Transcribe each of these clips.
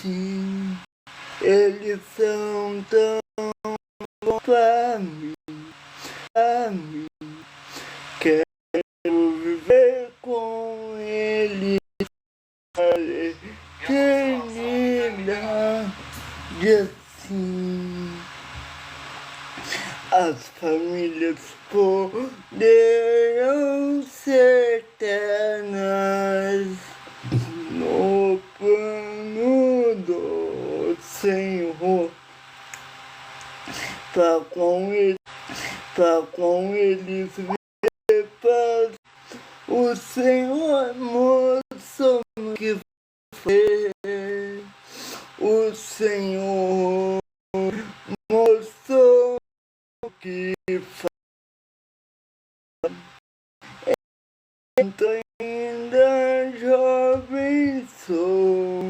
assim, eles são tão bons pra mim. Quero viver com eles para eternidade assim. As famílias poderão ser eternas no plano do Senhor, para com eles viver paz. O Senhor mostrou que foi. O Senhor mostrou que faz. Ainda jovem sou,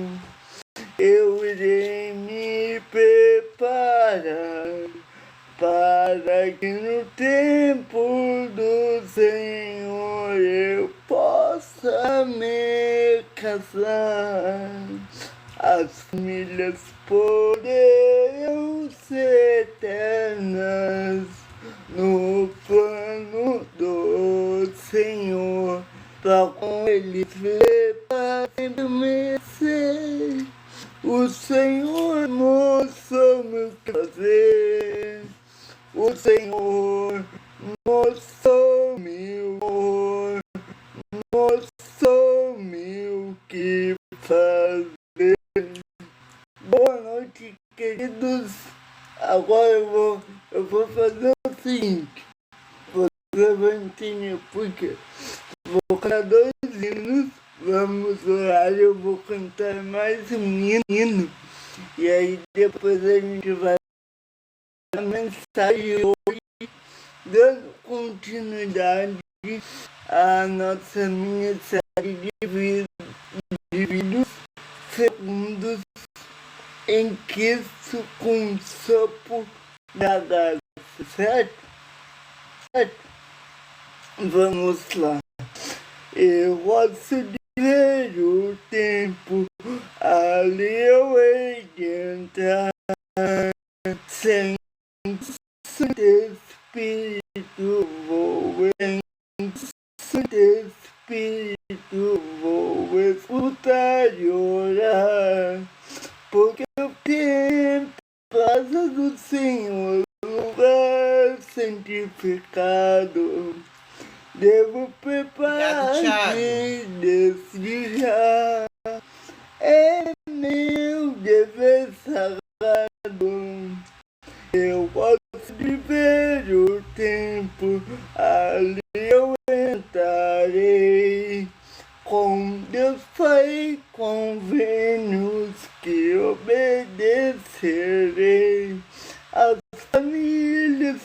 eu irei me preparar para que no tempo do Senhor eu possa me casar. As famílias poderão ser eternas no plano do Senhor, para com eles ver para sempre. O Senhor mostrou-me o que fazer. O Senhor mostrou-me o que fazer. Boa noite, queridos. Agora eu vou fazer o seguinte. Você vai entender porque vou cantar 2 hinos. Vamos orar, eu vou cantar mais um hino. E aí depois a gente vai a mensagem hoje, dando continuidade à nossa minissérie de vídeos segundos em Cristo com o sopro da graça, certo? Vamos lá. Eu gosto de ver o tempo, ali eu hei de entrar, sem Santo Espírito vou Santo Espírito vou escutar e orar, porque eu tenho a casa do Senhor, lugar santificado. Devo preparar-me desde já, é meu dever sagrado. Eu gosto de ver o tempo, ali eu entrarei. Com Deus farei convênios que obedecerei. As famílias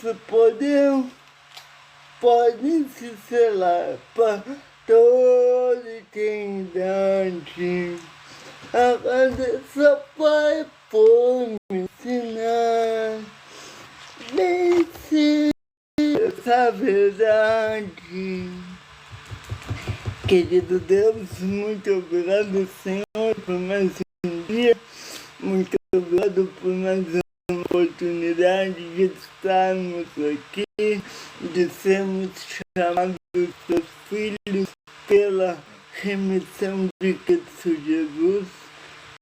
podem se selar para toda eternidade. Agradeço ao Pai por me ensinar bem essa verdade. Querido Deus, muito obrigado, Senhor, por mais um dia. Muito obrigado por mais uma oportunidade de estarmos aqui, de sermos chamados seus filhos pela remissão de Cristo Jesus.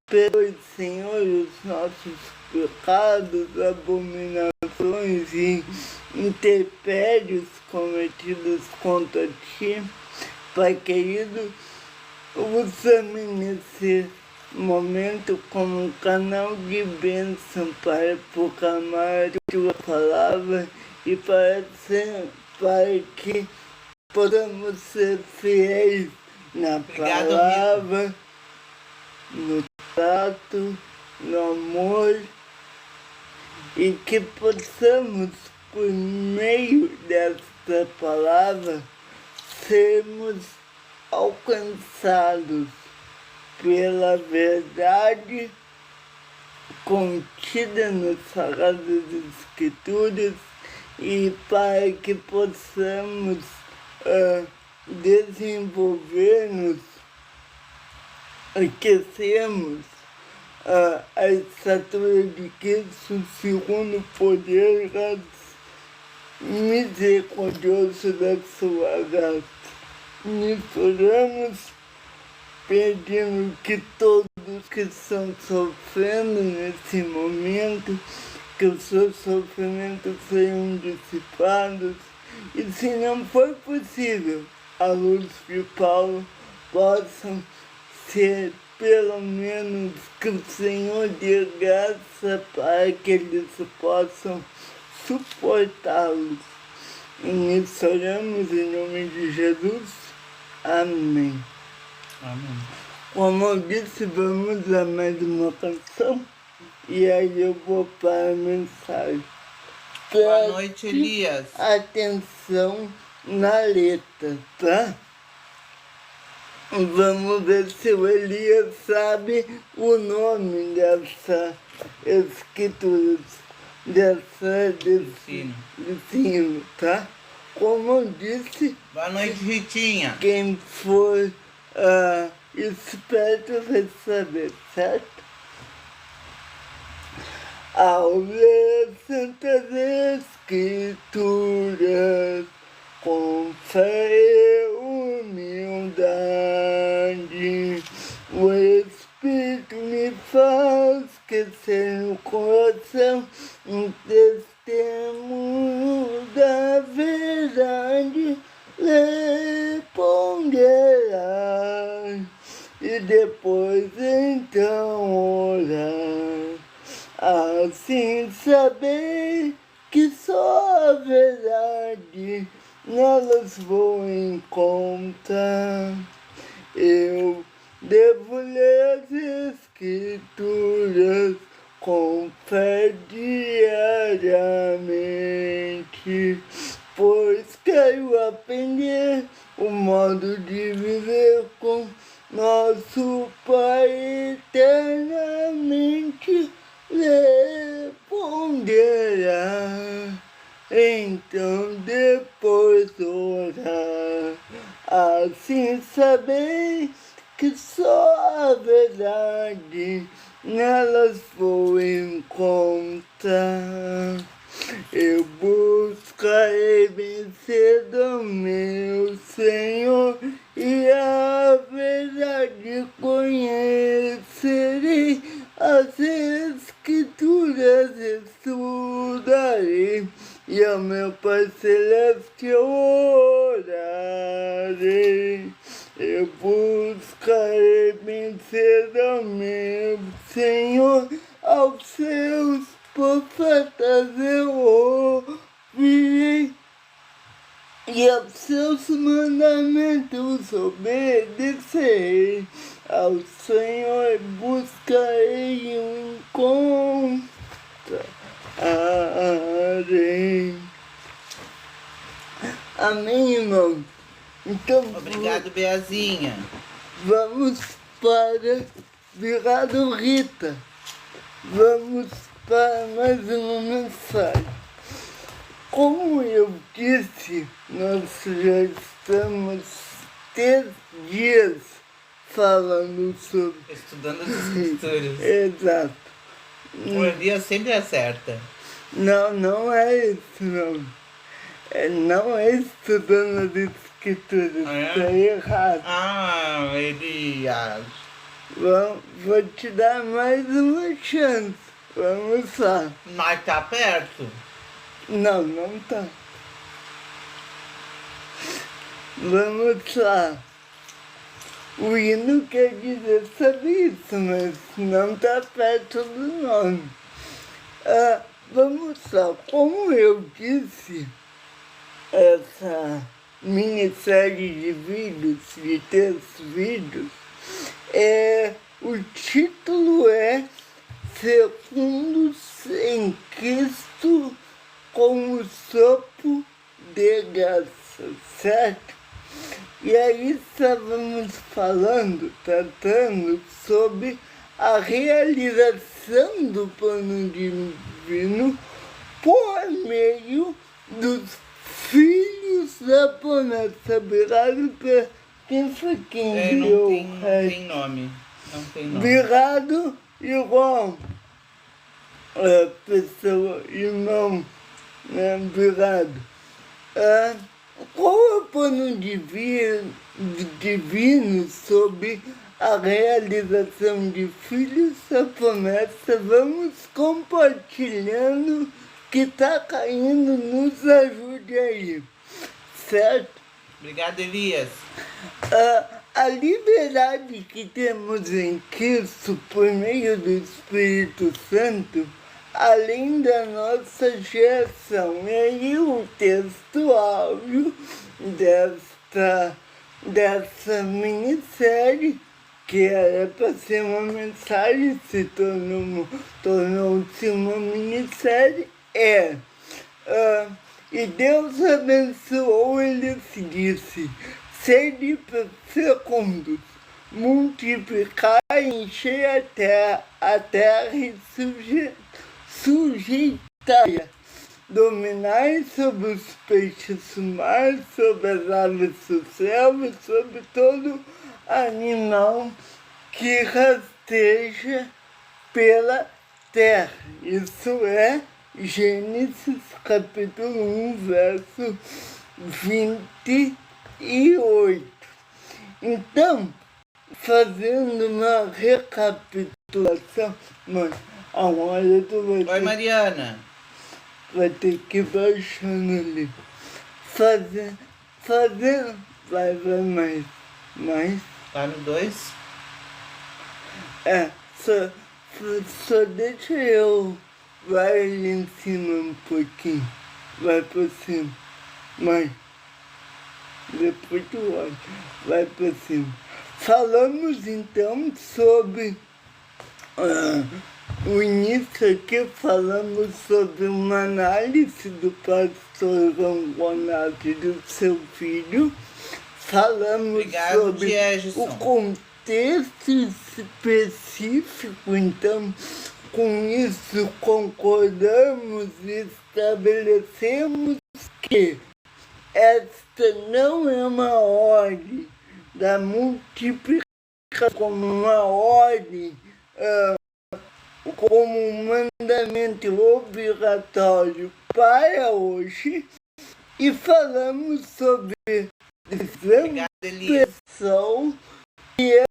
Perdoe, Senhor, os nossos pecados, abominações e intempéries cometidos contra Ti. Pai querido, usa-me nesse momento como um canal de bênção para proclamar a Tua palavra e para que possamos ser fiéis na palavra, no trato, no amor, e que possamos, por meio desta palavra, sermos alcançados pela verdade contida nas Sagradas Escrituras e para que possamos desenvolver-nos, aquecermos a estatura de Cristo segundo o poder misericordioso da sua graça. Nisso oramos, pedindo que todos que estão sofrendo nesse momento, que os seus sofrimentos sejam dissipados, e se não for possível, a luz de Paulo possam ser pelo menos que o Senhor dê graça para que eles possam suportá-los. E nisso oramos em nome de Jesus. Amém. Amém. Como eu disse, vamos a mais uma canção e aí eu vou para a mensagem. Boa noite, Elias. Atenção na letra, tá? Vamos ver se o Elias sabe o nome dessa escritura, desse ensino, tá? Como eu disse... Boa noite, Ritinha. Quem for esperto vai saber, certo? Ao ler Santas Escrituras, com fé e humildade, o Espírito me faz crescer no coração um testemunho da verdade, responderá e depois então orar. Assim saber que só a verdade nelas vou encontrar. Eu devo ler as Escrituras com fé diariamente, pois quero aprender o modo de viver com nosso Pai eternamente. Responderá, então depois orar, assim saber que só a verdade nelas vou encontrar. Eu buscarei vencer do meu Senhor e a verdade conhecerei, as Escrituras estudarei e ao meu Pai Celeste orarei. Eu buscarei vencer do meu Senhor, aos seus profetas eu ouvirei e aos seus mandamentos obedecerei. Ao Senhor buscarei um encontrarei. Amém, irmão? Então, obrigado, Beazinha. Vamos para Virado Rita. Vamos para mais uma mensagem. Como eu disse, nós já estamos 3 dias falando sobre... estudando as Escrituras. Exato. O Elias sempre acerta. Não é isso, não. Não é estudando as Escrituras, tá errado. Elias. Vou te dar mais uma chance. Vamos lá. Mas tá perto? Não tá. Vamos lá. O hino quer dizer sobre isso, mas não tá perto do nome. Vamos lá. Como eu disse, essa minissérie de vídeos, de 3 vídeos, o título é Fecundos em Cristo com o sopro de graça, certo? E aí estávamos tratando sobre a realização do plano divino por meio dos filhos da promessa. Obrigado por quem foi quem deu. Não tem nome. Virado igual a pessoa, irmão, né, obrigado. Qual é o plano divino sobre a realização de filhos? A promessa, vamos compartilhando que tá caindo, nos ajude aí, certo? Obrigado, Elias. A liberdade que temos em Cristo por meio do Espírito Santo, além da nossa geração. E aí o texto áudio dessa minissérie, que era para ser uma mensagem, tornou-se uma minissérie, e Deus abençoou, ele disse: sede fecundos, multiplicar, encher a terra e sujeitar, dominar sobre os peixes do mar, sobre as aves do céu e sobre todo animal que rasteja pela terra. Isso é Gênesis capítulo 1, verso 28. Então, fazendo uma recapitulação, mano, agora tu Oi, Mariana. vai ter que ir baixando ali. Fazendo, vai mais. Tá no 2? Só deixa eu, vai ali em cima um pouquinho, vai por cima, mas depois tu olha, vai por cima. Falamos então sobre o início aqui, falamos sobre uma análise do pastor João Gonaldo e do seu filho. Falamos sobre o contexto específico, então com isso concordamos e estabelecemos que esta não é uma ordem da multiplicação, como uma ordem, como um mandamento obrigatório para hoje, e falamos sobre expressão e essa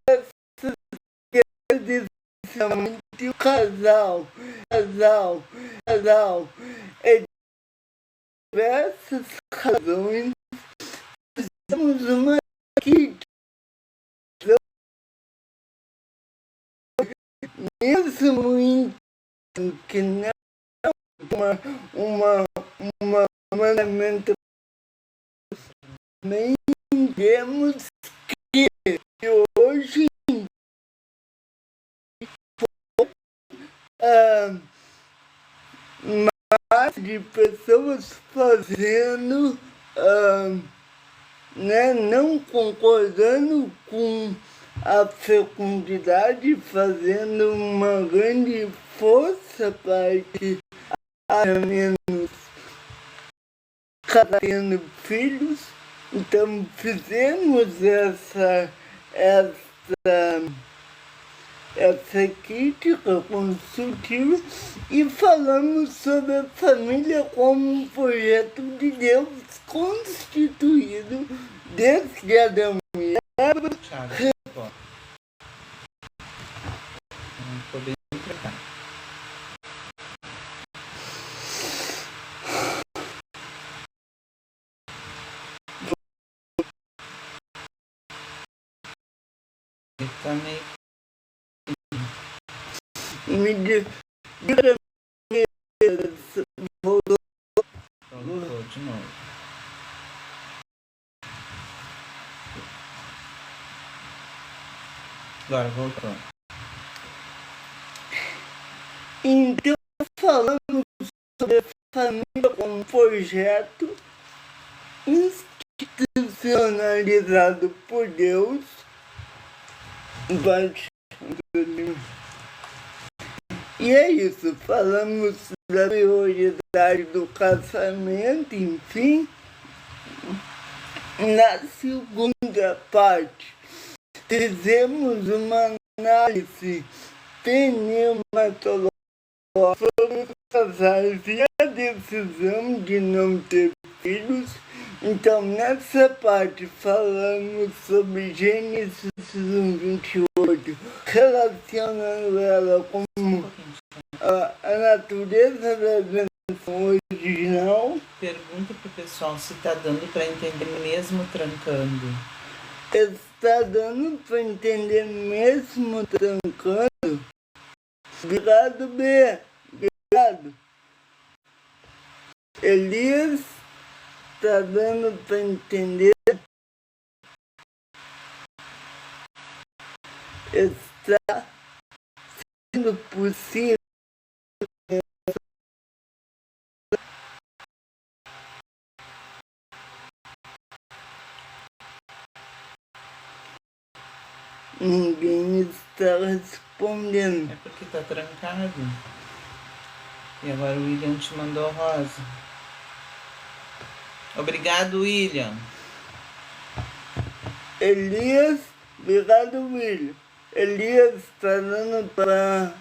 o casal, é diversas razões. Temos uma aqui, mesmo que não uma mandamento, nem temos que hoje mais de pessoas fazendo, né, não concordando com a fecundidade, fazendo uma grande força para que haja menos tendo filhos. Então fizemos essa crítica construtiva e falamos sobre a família como um projeto de Deus constituído desde Adão e Eva. Me diga voltou de novo. Agora voltou. Então falamos sobre a família como um projeto institucionalizado por Deus. E é isso, falamos da prioridade do casamento, enfim. Na segunda parte, fizemos uma análise pneumatológica sobre os casais e a decisão de não ter filhos. Então, nessa parte, falamos sobre Gênesis 1:28, relacionando ela com a natureza da bênção original. Pergunta pro pessoal se tá dando pra entender mesmo trancando. Está dando para entender mesmo trancando? Obrigado, B. Obrigado. Elias, está dando para entender? Está sendo possível? Ninguém está respondendo. É porque tá trancado. E agora o William te mandou rosa. Obrigado, William. Elias, obrigado, William. Elias está dando para...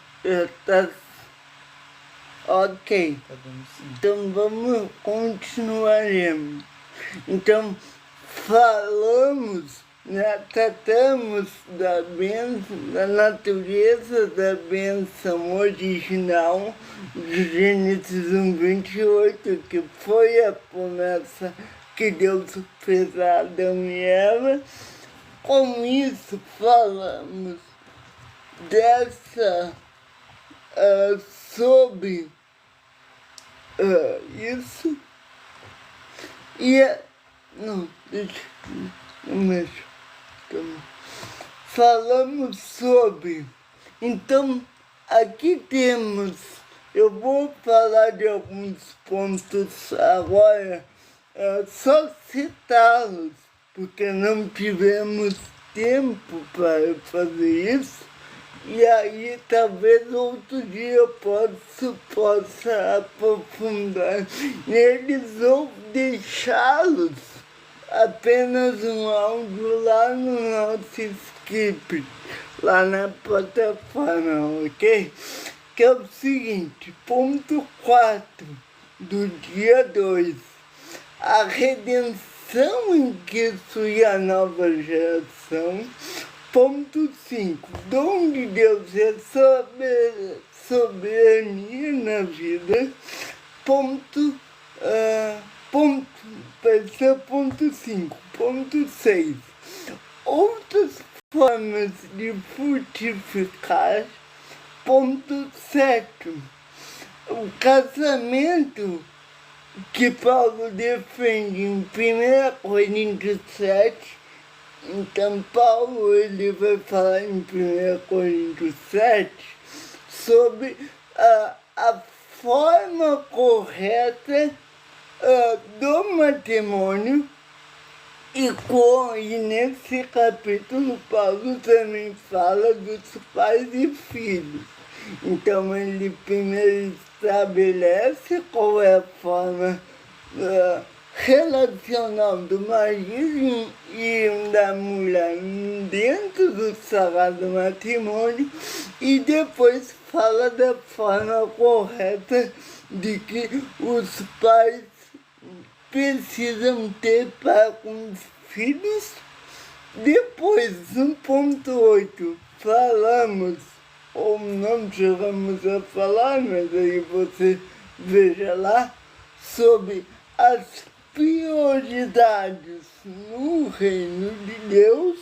Tá... Ok. Tá dando sim. Então vamos continuaremos. Então falamos, né, tratamos da bênção, da natureza da bênção original de Gênesis 1:28, que foi a promessa que Deus fez a Adão e Eva. Com isso falamos dessa sobre isso e não, deixa, não mexo. Então, falamos sobre, então aqui temos, eu vou falar de alguns pontos agora, só citá-los, porque não tivemos tempo para fazer isso. E aí talvez outro dia eu possa aprofundar neles ou deixá-los apenas um áudio lá no nosso script, lá na plataforma, ok? Que é o seguinte, ponto 4 do dia 2, a redenção em Cristo e a nova geração. Ponto 5. Dom de Deus é soberania na vida. Vai ser ponto 5. Ponto 6. Outras formas de frutificar. Ponto 7. O casamento que Paulo defende em 1 Coríntios 7. Então, Paulo ele vai falar em 1 Coríntios 7 sobre a forma correta do matrimônio e nesse capítulo Paulo também fala dos pais e filhos. Então, ele primeiro estabelece qual é a forma relacional do marido e da mulher dentro do sagrado matrimônio e depois fala da forma correta de que os pais precisam ter para com os filhos. Depois, no ponto 8, falamos, ou não chegamos a falar, mas aí você veja lá, sobre as prioridades no reino de Deus.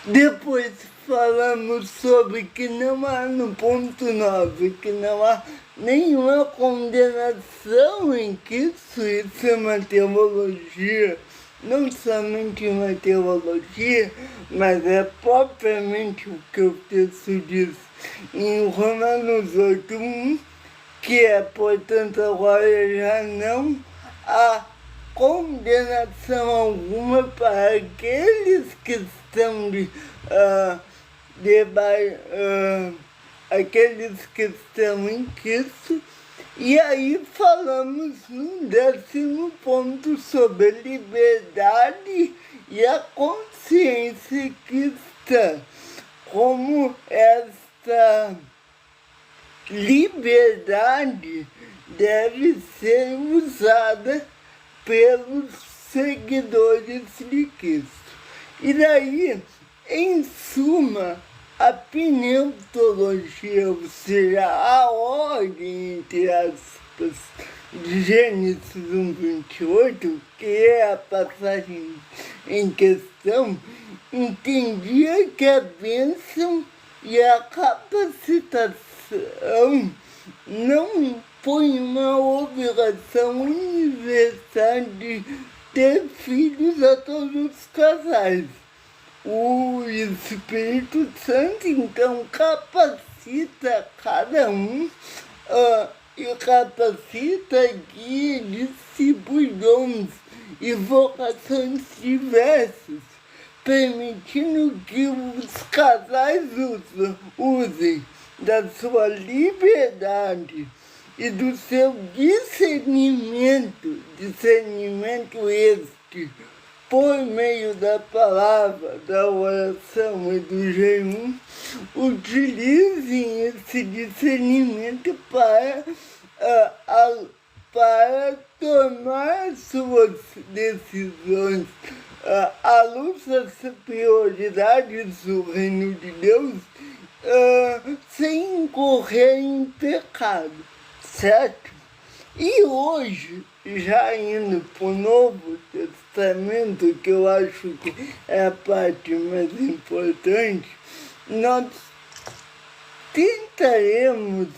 Depois falamos sobre que não há, no ponto 9, que não há nenhuma condenação em Cristo. Isso é uma teologia, não somente uma teologia, mas é propriamente o que o texto diz em Romanos 8:1, que é, portanto, agora já não há condenação alguma para aqueles que estão aqueles que estão em Cristo. E aí falamos no 10º ponto sobre liberdade e a consciência cristã, como esta liberdade deve ser usada pelos seguidores de Cristo. E daí, em suma, a pneumologia, ou seja, a ordem, entre aspas, de Gênesis 1:28, que é a passagem em questão, entendia que a bênção e a capacitação não põe uma obrigação universal de ter filhos a todos os casais. O Espírito Santo, então, capacita cada um e capacita, guia, discípulos, dons e vocações diversas, permitindo que os casais usem da sua liberdade e do seu discernimento este, por meio da palavra, da oração e do jejum, utilizem esse discernimento para tomar suas decisões à luz das prioridades do reino de Deus, sem incorrer em pecado, certo? E hoje, já indo para o Novo Testamento, que eu acho que é a parte mais importante, nós tentaremos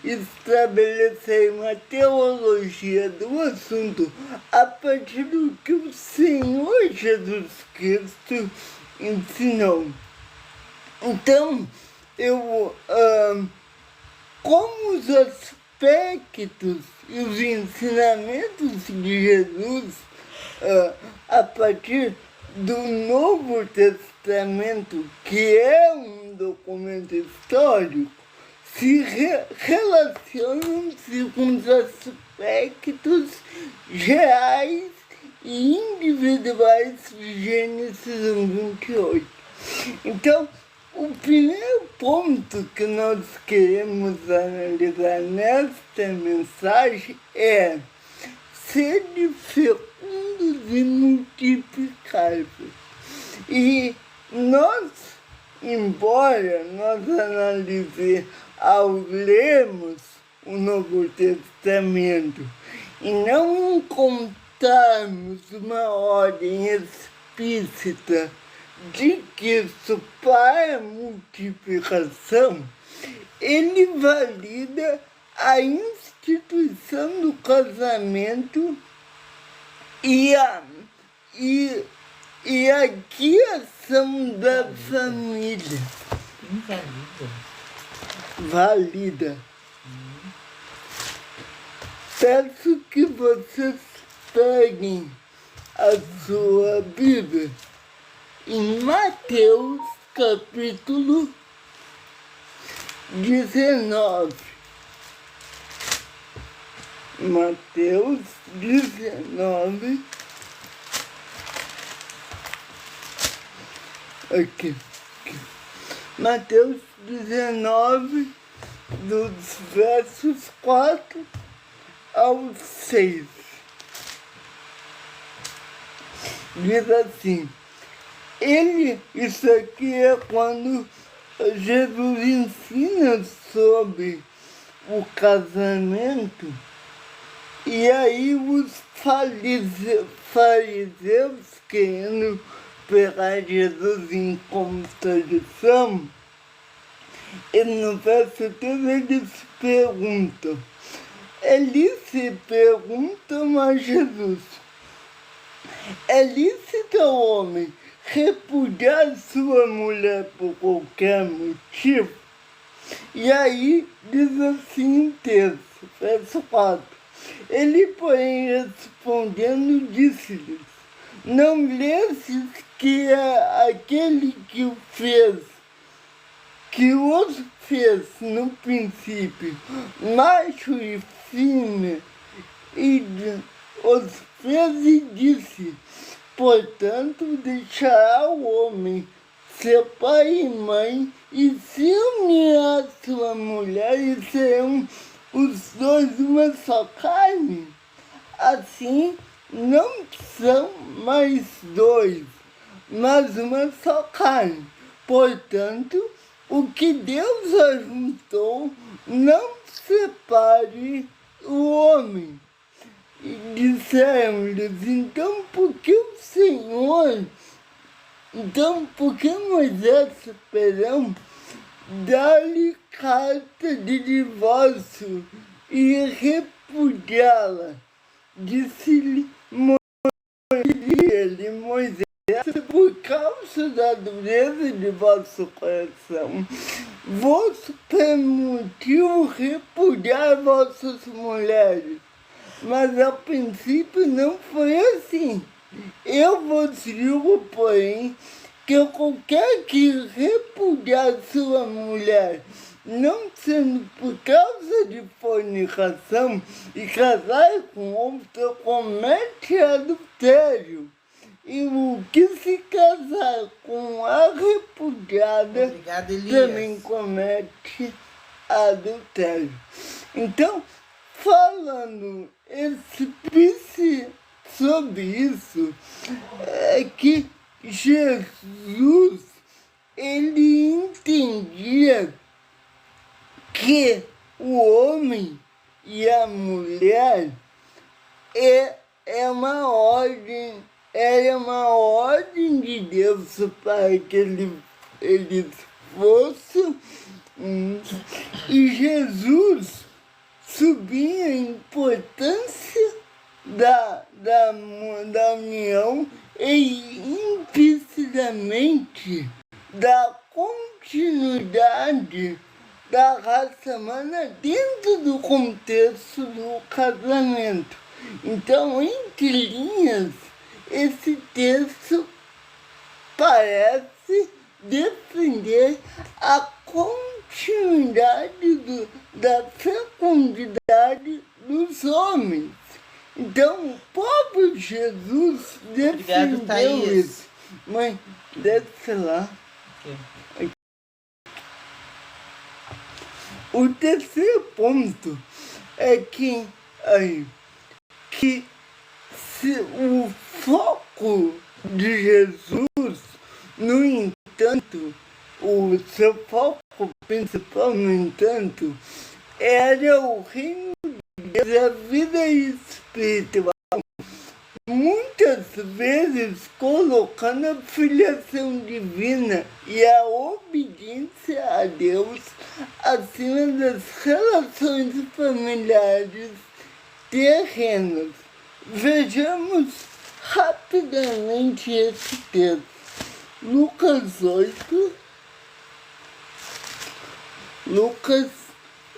estabelecer uma teologia do assunto a partir do que o Senhor Jesus Cristo ensinou. Então, como os aspectos e os ensinamentos de Jesus a partir do Novo Testamento, que é um documento histórico, se relacionam-se com os aspectos gerais e individuais de Gênesis 1:28. Então, o primeiro ponto que nós queremos analisar nesta mensagem é sede fecundos e multiplicai-vos. E nós, embora nós analisemos ao lermos o Novo Testamento e não encontrarmos uma ordem explícita de Cristo para a multiplicação, ele valida a instituição do casamento e a criação da família. Valida. Peço que vocês peguem a sua Bíblia em Mateus capítulo 19. Mateus 19. Aqui. Mateus 19, dos versos 4 ao 6. Diz assim: isso aqui é quando Jesus ensina sobre o casamento, e aí os fariseus, querendo pegar Jesus em contradição, e no verso 3 eles perguntam, perguntam a Jesus: é lícito ao homem repudiar sua mulher por qualquer motivo? E aí diz assim o texto, verso 4. Ele, porém, respondendo, disse-lhes: não lestes que aquele que os fez no princípio, macho e fêmea, e os fez e disse: portanto, deixará o homem seu pai e mãe e se unirá à sua mulher e serão os dois uma só carne. Assim, não são mais dois, mas uma só carne. Portanto, o que Deus ajuntou, não separe o homem. E disseram-lhes, então por que Moisés, dá-lhe carta de divórcio e repudiá-la? Disse-lhe Moisés, por causa da dureza de vosso coração, vos permitiu repudiar vossas mulheres. Mas a princípio não foi assim. Eu vos digo, porém, que qualquer que repudiar sua mulher, não sendo por causa de fornicação, e casar com outra, comete adultério. E o que se casar com a repudiada, Obrigada, Elias, também comete adultério. Então, falando sobre isso, é que Jesus, ele entendia que o homem e a mulher era uma ordem de Deus para que eles fossem, e Jesus subia a importância da união e implicitamente da continuidade da raça humana dentro do contexto do casamento. Então, entre linhas, esse texto parece defender a continuidade da fecundidade dos homens. Então, o próprio Jesus defendeu isso. Mãe, desce lá. Okay. O terceiro ponto é que se o foco de Jesus, no entanto, o seu foco principal, no entanto, era o reino de Deus, a vida espiritual, muitas vezes colocando a filiação divina e a obediência a Deus acima das relações familiares terrenas. Vejamos rapidamente esse texto. Lucas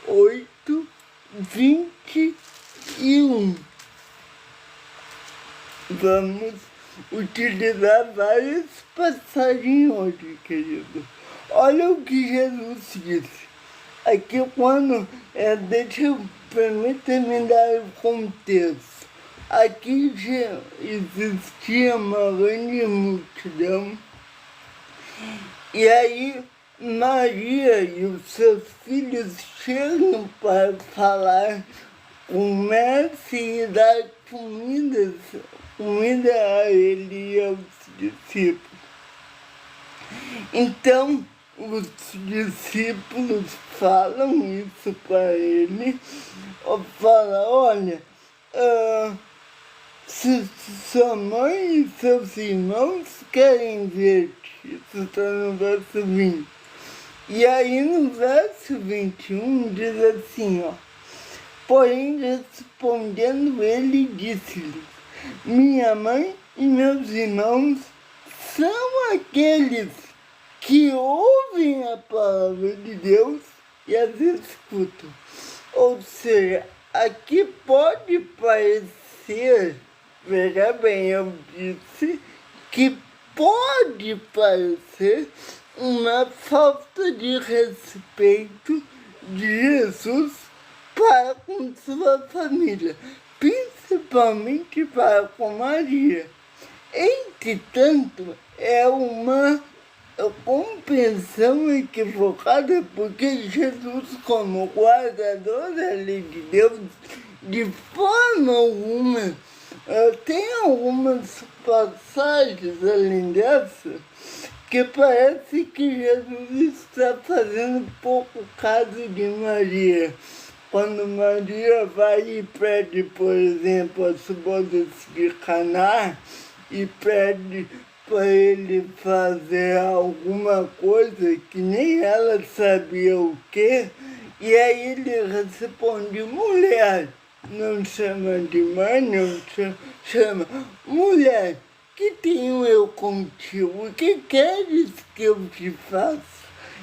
8, 21. Vamos utilizar várias passagens hoje, querido. Olha o que Jesus disse. Aqui permita-me dar o contexto. Aqui já existia uma grande multidão. E aí Maria e os seus filhos chegam para falar com o mestre e dar comida a ele e aos discípulos. Então, os discípulos falam isso para ele, falam, olha, se sua mãe e seus irmãos querem ver-te, isso está no verso 20. E aí no verso 21 diz assim, porém respondendo ele disse-lhes, minha mãe e meus irmãos são aqueles que ouvem a palavra de Deus e as escutam. Ou seja, aqui pode parecer, veja bem, eu disse que pode parecer uma falta de respeito de Jesus para com sua família, principalmente para com Maria. Entretanto, é uma compreensão equivocada, porque Jesus, como guardador da lei de Deus, de forma alguma, tem algumas passagens além dessa que parece que Jesus está fazendo pouco caso de Maria. Quando Maria vai e pede, por exemplo, as bodas de Caná e pede para ele fazer alguma coisa que nem ela sabia o que, e aí ele responde: mulher, não chama de mãe, não chama, mulher, que tenho eu contigo? O que queres que eu te faça?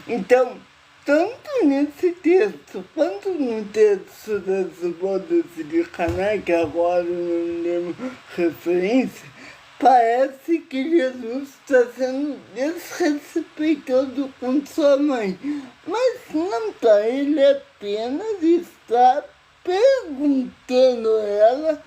Então, tanto nesse texto quanto no texto das bodas de Caná, que agora não lembro referência, parece que Jesus está sendo desrespeitoso com sua mãe. Mas não está, ele apenas está perguntando a ela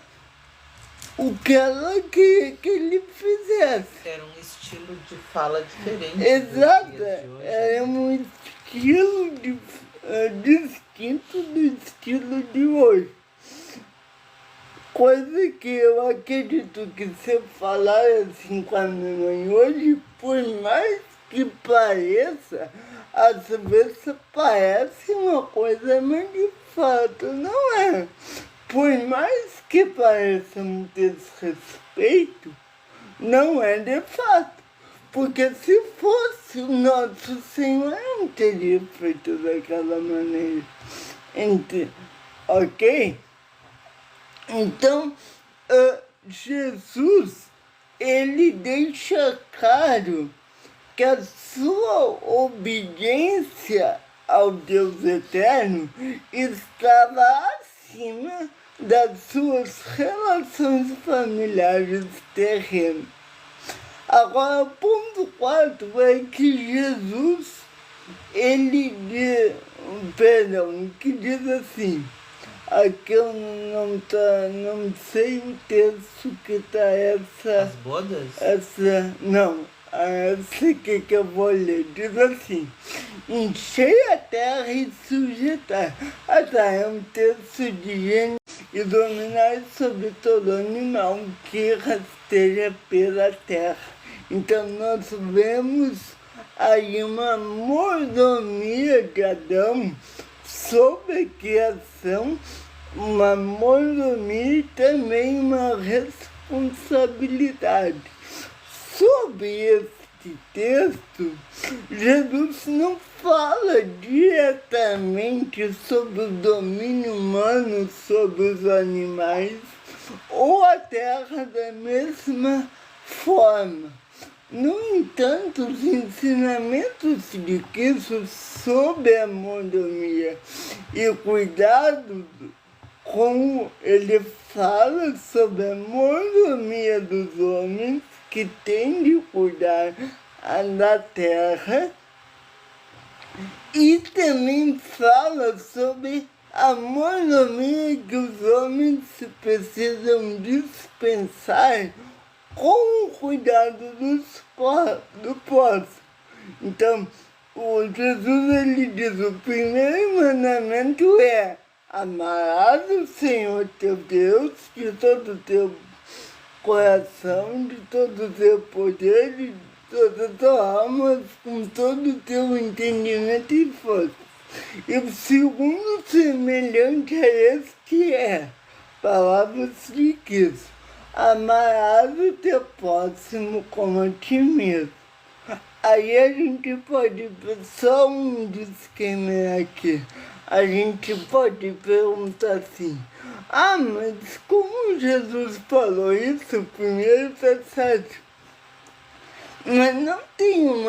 o que ela queria que ele fizesse. Era um estilo de fala diferente. Exato, é um estilo distinto do estilo de hoje. Coisa que eu acredito que se eu falar assim com a minha mãe hoje, por mais que pareça, às vezes parece uma coisa, mas de fato não é. Por mais que pareça um desrespeito, não é de fato. Porque se fosse o nosso Senhor, não teria feito daquela maneira. Ok? Então, Jesus, ele deixa claro que a sua obediência ao Deus eterno estava acima das suas relações familiares terrenas. Agora, o ponto 4 é que Jesus, que diz assim, aqui eu não sei o texto que está essa... As bodas? Essa aqui que eu vou ler, diz assim: enchei a terra e sujeitar. É um texto de Gênesis, e dominar sobre todo animal que rasteja pela terra. Então nós vemos aí uma mordomia de Adão sobre a criação, uma mordomia e também uma responsabilidade. Sobre este texto, Jesus não fala diretamente sobre o domínio humano sobre os animais ou a terra da mesma forma. No entanto, os ensinamentos de Cristo sobre a mordomia e cuidado, como ele fala sobre a mordomia dos homens que têm de cuidar da terra, e também fala sobre a mordomia que os homens precisam dispensar com o cuidado do próximo. Então, o Jesus, ele diz: o primeiro mandamento é: amarás o Senhor teu Deus de todo o teu coração, de todo o teu poder, de toda a tua alma, com todo o teu entendimento e força. E o segundo semelhante a este é, palavras de Cristo: amarás o teu próximo como a ti mesmo. Aí a gente pode, só um disclaimer aqui, a gente pode perguntar assim: mas como Jesus falou isso, primeiro tá certo, mas não tem um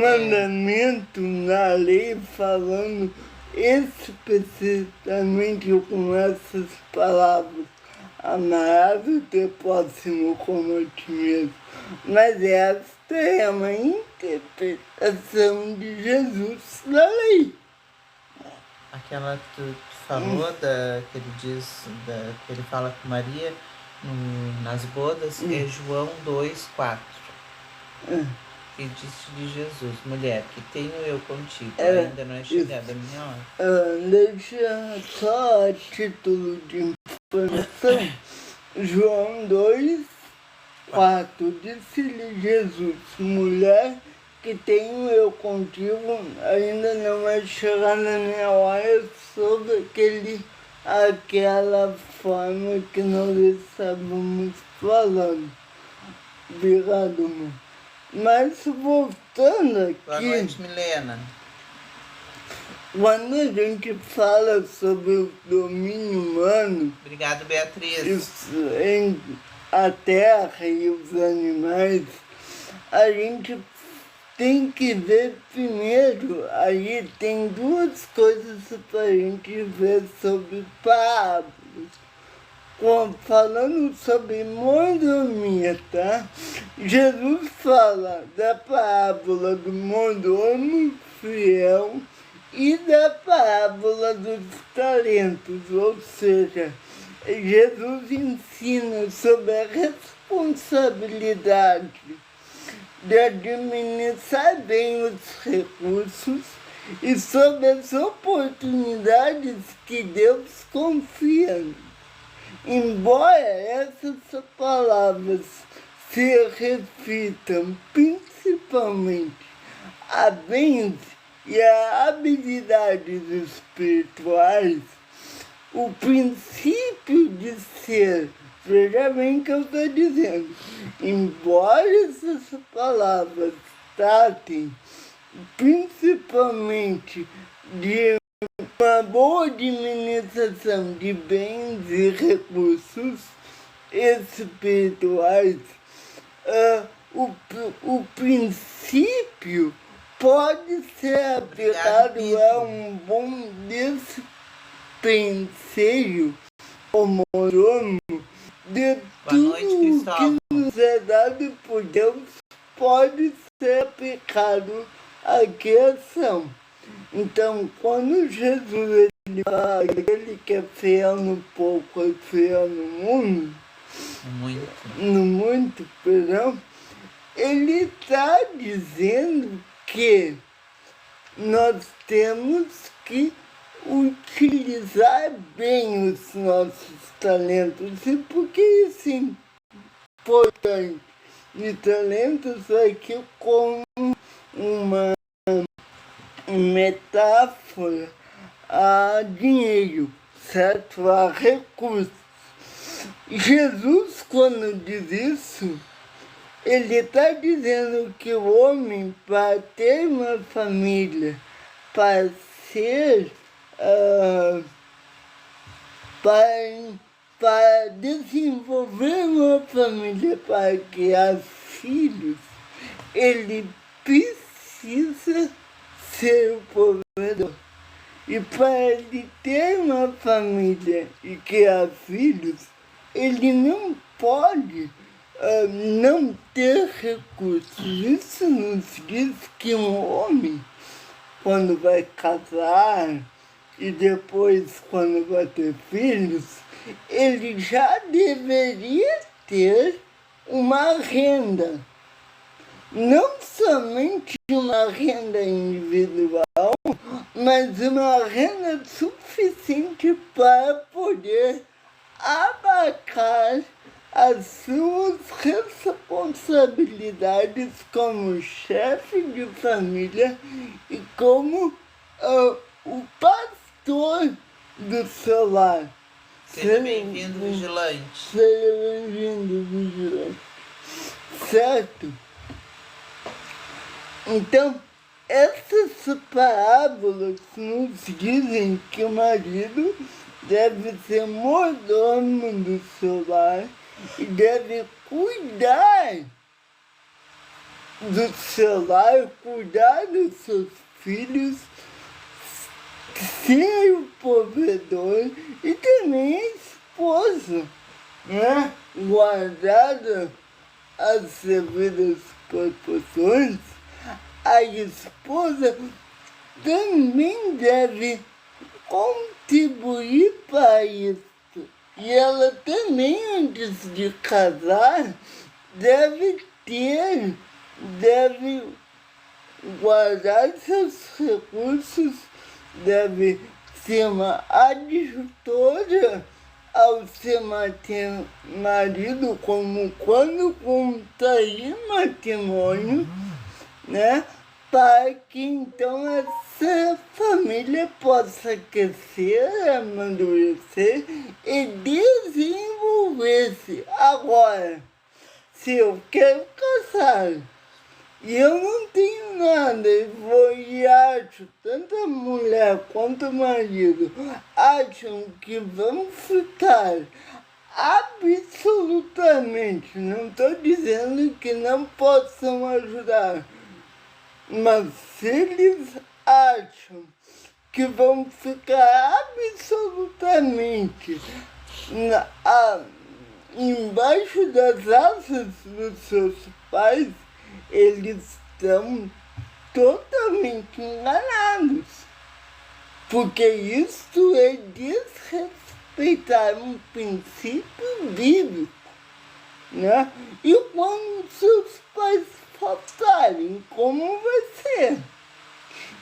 mandamento na lei falando especificamente com essas palavras: amarás o teu próximo como a ti mesmo. Mas esta é uma interpretação de Jesus da lei. Aquela que tu falou, que ele diz, que ele fala com Maria, nas bodas é João 2:4. Ah, E disse de Jesus: mulher, que tenho eu contigo? É, Ainda não é chegada a minha hora. deixa só a título de informação. João 2:4. Disse-lhe Jesus: mulher, que tenho eu contigo, ainda não é chegada a minha hora, sobre aquela forma que nós estávamos falando. Obrigado, mãe. Mas voltando Boa aqui, noite, Milena. quando a gente fala sobre o domínio humano, Obrigado, Beatriz. isso, em a terra e os animais, a gente tem que ver primeiro, aí tem duas coisas para a gente ver sobre parábolas. Falando sobre mordomia, tá? Jesus fala da parábola do mordomo fiel e da parábola dos talentos, ou seja, Jesus ensina sobre a responsabilidade de administrar bem os recursos e sobre as oportunidades que Deus confia. Embora essas palavras se refitam principalmente a bens e a habilidades espirituais, o princípio de ser, veja bem o que eu estou dizendo, embora essas palavras tratem principalmente de uma boa administração de bens e recursos espirituais, o princípio pode ser aplicado a um bom despenseio mordomo de tudo que nos é dado por Deus, pode ser aplicado à criação. Então, quando Jesus ele fala que ele que é fiel no pouco é fiel no mundo, perdão, ele está dizendo que nós temos que utilizar bem os nossos talentos. E por que isso é importante? E talentos aqui como uma metáfora a dinheiro, certo? A recursos. Jesus, quando diz isso, ele está dizendo que o homem, para ter uma família, para ser, para desenvolver uma família, para criar filhos, ele precisa ser o provedor. E para ele ter uma família e criar filhos, ele não pode não ter recursos. Isso nos diz que um homem, quando vai casar e depois quando vai ter filhos, ele já deveria ter uma renda. Não somente uma renda individual, mas uma renda suficiente para poder abarcar as suas responsabilidades como chefe de família e como o pastor do seu lar. Seja bem-vindo, Vigilante. Seja bem-vindo, Vigilante. Certo? Então, essas parábolas nos dizem que o marido deve ser mordomo do seu lar e deve cuidar do seu lar, cuidar dos seus filhos, ser o provedor e também a esposa, né? Guardada as devidas proporções, a esposa também deve contribuir para isso. E ela também, antes de casar, deve guardar seus recursos, deve ser uma adjutora ao seu marido, como quando contrair matrimônio, né? Para que então essa família possa crescer, amadurecer e desenvolver-se. Agora, se eu quero casar e eu não tenho nada, e acho, tanto a mulher quanto o marido acham que vão ficar absolutamente, não estou dizendo que não possam ajudar, mas se eles acham que vão ficar absolutamente embaixo das asas dos seus pais, eles estão totalmente enganados. Porque isso é desrespeitar um princípio bíblico, né? E quando seus pais faltarem, como vai ser?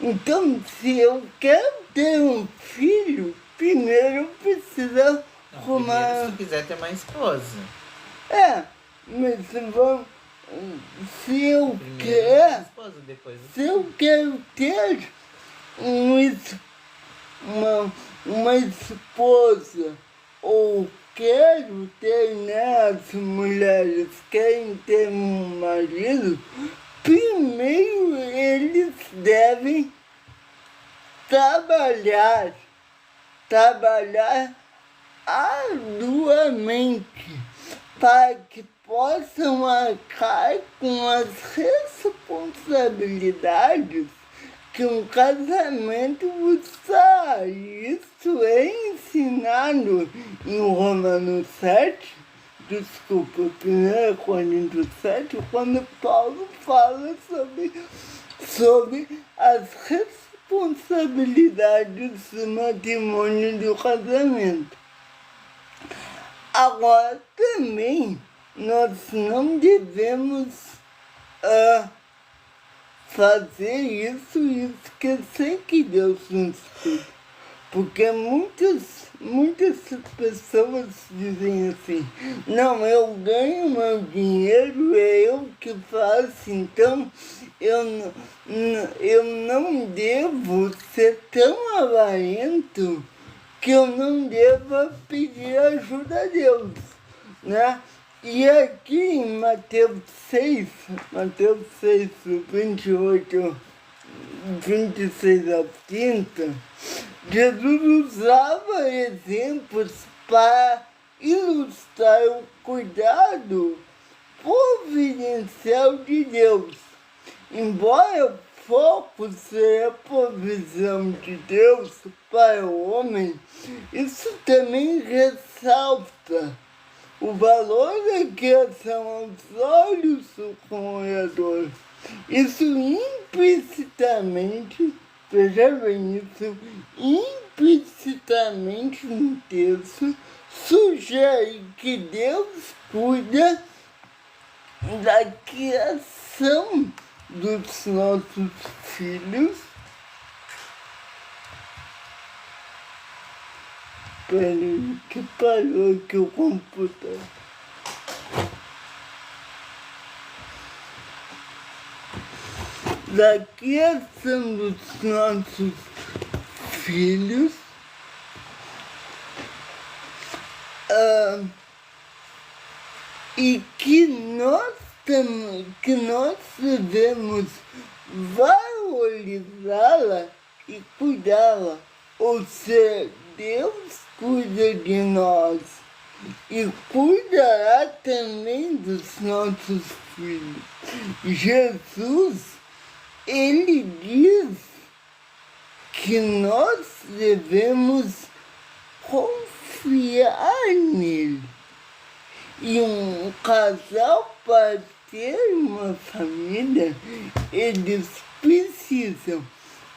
Então, se eu quero ter um filho, primeiro eu preciso arrumar... Primeiro, se tu quiser ter uma esposa. Mas vamos... Se eu quero ter uma esposa, ou quero ter, né, as mulheres querem ter um marido, primeiro eles devem trabalhar arduamente para que possam arcar com as responsabilidades que um casamento vos traz. Isso é ensinado em Romanos 7, desculpa, 1 Coríntios 7, quando Paulo fala sobre as responsabilidades do matrimônio e do casamento. Agora, também, nós não devemos fazer isso e esquecer que Deus nos cuida. Porque muitas pessoas dizem assim, não, eu ganho meu dinheiro, é eu que faço, então eu não devo ser tão avarento que eu não deva pedir ajuda a Deus, né? E aqui em Mateus 6, 28, 26 ao 30, Jesus usava exemplos para ilustrar o cuidado providencial de Deus. Embora o foco seja a provisão de Deus para o homem, isso também ressalta o valor da criação aos olhos do Criador. Isso implicitamente, veja bem, isso implicitamente no texto sugere que Deus cuida da criação dos nossos filhos. Peraí, que parou aqui o computador. Da criação dos nossos filhos, e que nós devemos valorizá-la e cuidá-la. Ou seja, Deus cuida de nós e cuidará também dos nossos filhos. Jesus, ele diz que nós devemos confiar nele. E um casal, para ter uma família, eles precisam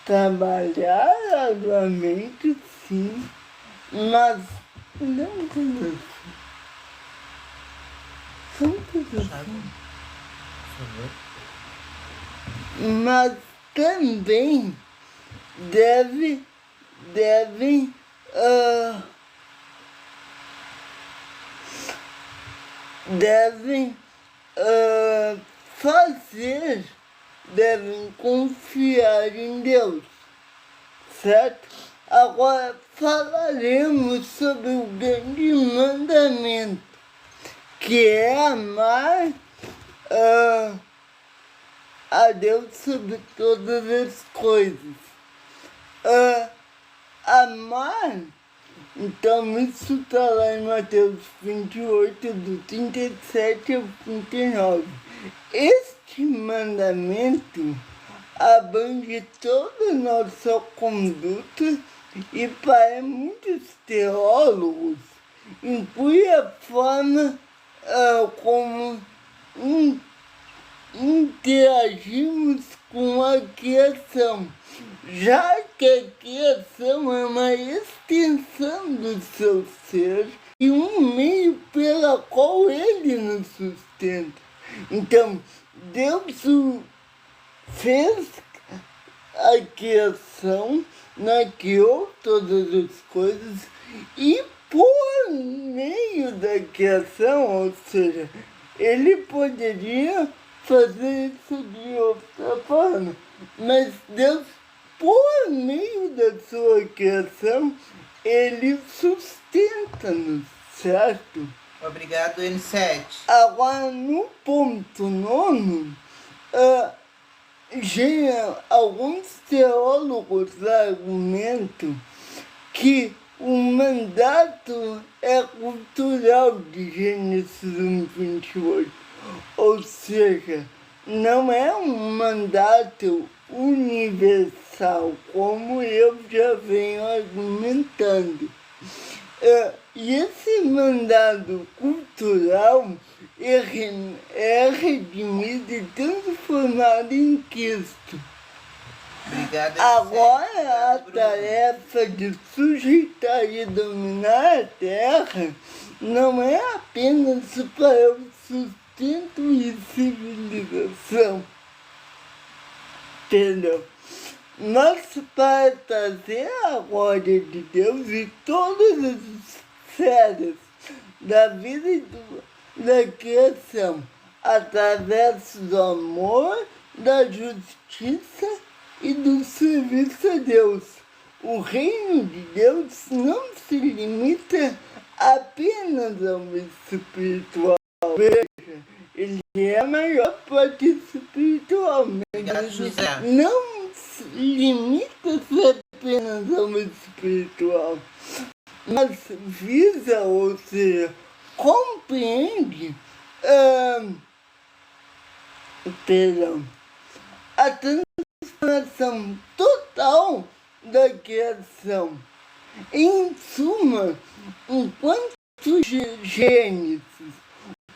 trabalhar arduamente, sim, mas Não conosco. Santos Sabe? Por favor. mas também devem devem fazer, devem confiar em Deus, certo? Agora falaremos sobre o grande mandamento, que é amar a Deus sobre todas as coisas. Amar, então isso está lá em Mateus 28, do 37 ao 39. Este mandamento abrange toda a nossa conduta e para muitos teólogos inclui a forma como interagimos com a criação, já que a criação é uma extensão do seu ser e um meio pela qual ele nos sustenta. Então, Deus fez a criação, criou todas as coisas e por meio da criação, ou seja, ele poderia fazer isso de outra forma, mas Deus, por meio da sua criação, ele sustenta-nos, certo? Obrigado, N7. Agora, no ponto 9, alguns teólogos argumentam que o mandato é cultural de Gênesis 1:28, ou seja, não é um mandato universal, como eu já venho argumentando. E esse mandato cultural é redimido e transformado em Cristo. Obrigado, Agora, a tarefa de sujeitar e dominar a terra não é apenas para o sustento e civilização, entendeu? Mas para trazer a glória de Deus e todas as esferas da vida e da criação, através do amor, da justiça e do serviço a Deus. O reino de Deus não se limita apenas ao espiritual. Veja, ele é a maior parte espiritual. Obrigado, José. Não se limita-se apenas ao espiritual, mas visa, ou seja, compreende a transformação total da criação. Em suma, enquanto Gênesis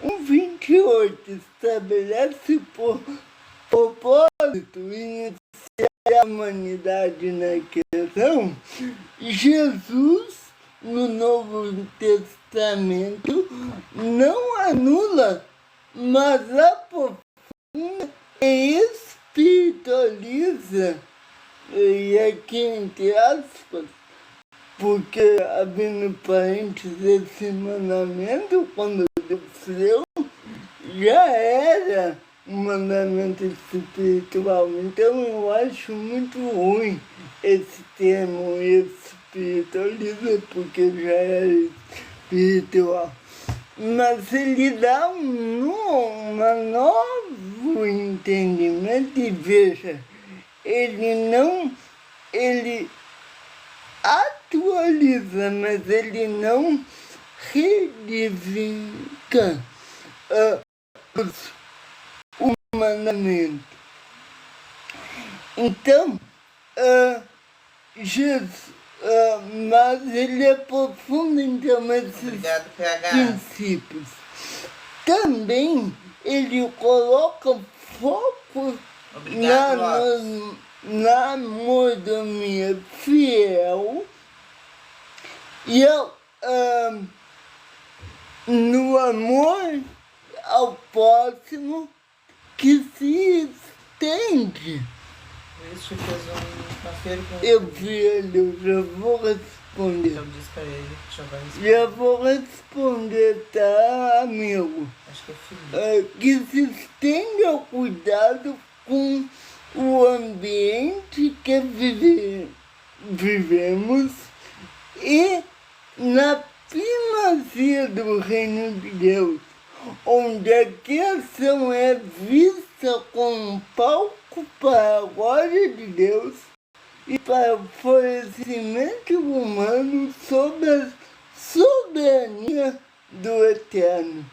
1:28 estabelece propósito iniciar a humanidade na criação, Jesus, no Novo Testamento, não anula, mas aprofunda e espiritualiza, e aqui entre aspas, porque, abrindo parênteses, esse mandamento, quando Deus deu, já era um mandamento espiritual. Então eu acho muito ruim esse termo espiritualiza, porque já era espiritual. Mas ele dá um novo entendimento e veja, ele atualiza, mas ele não redignifica o mandamento. Então, Jesus, mas ele aprofunda então esses princípios. Também ele coloca foco na mordomia fiel e no amor ao próximo que se estende. Luiz te fez uma pergunta. Eu vi ele, eu já vou responder. Então diz pra ele que já vai responder. Já vou responder, tá, amigo? Acho que é Felipe. Que se estende ao cuidado com o ambiente que vivemos e na primazia do reino de Deus, onde a criação é vista como um palco para a glória de Deus e para o florescimento humano sob a soberania do Eterno.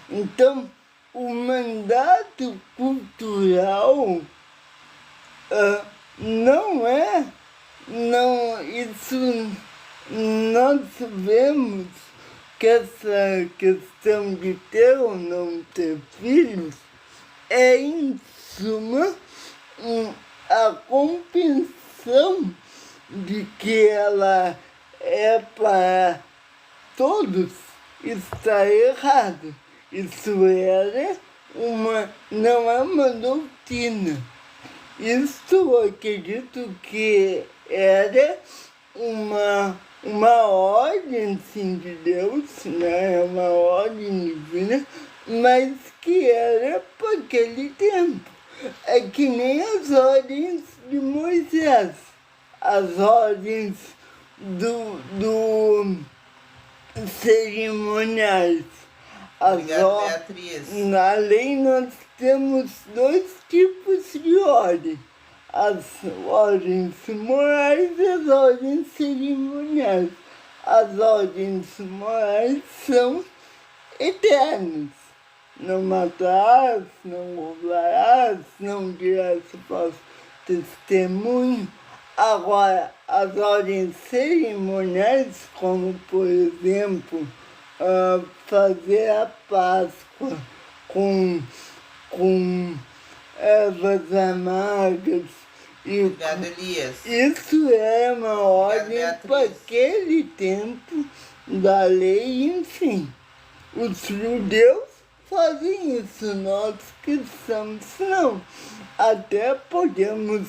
Então, o mandato cultural isso nós vemos que essa questão de ter ou não ter filhos é, em suma, a compreensão de que ela é para todos está errado. Isso não é uma doutrina. Isso eu acredito que era uma ordem, sim, de Deus, né? Uma ordem divina, mas que era para aquele tempo. É que nem as ordens de Moisés, as ordens do cerimoniais. Obrigada, Beatriz. Na lei nós temos dois tipos de ordem. As ordens morais e as ordens cerimoniais. As ordens morais são eternas. Não matarás, não roubarás, não dirás falso testemunho. Agora, as ordens cerimoniais, como por exemplo, fazer a Páscoa com ervas amargas. Obrigado, Elias. Isso é uma ordem para aquele tempo da lei, enfim. Os judeus fazem isso, nós cristãos não. Até podemos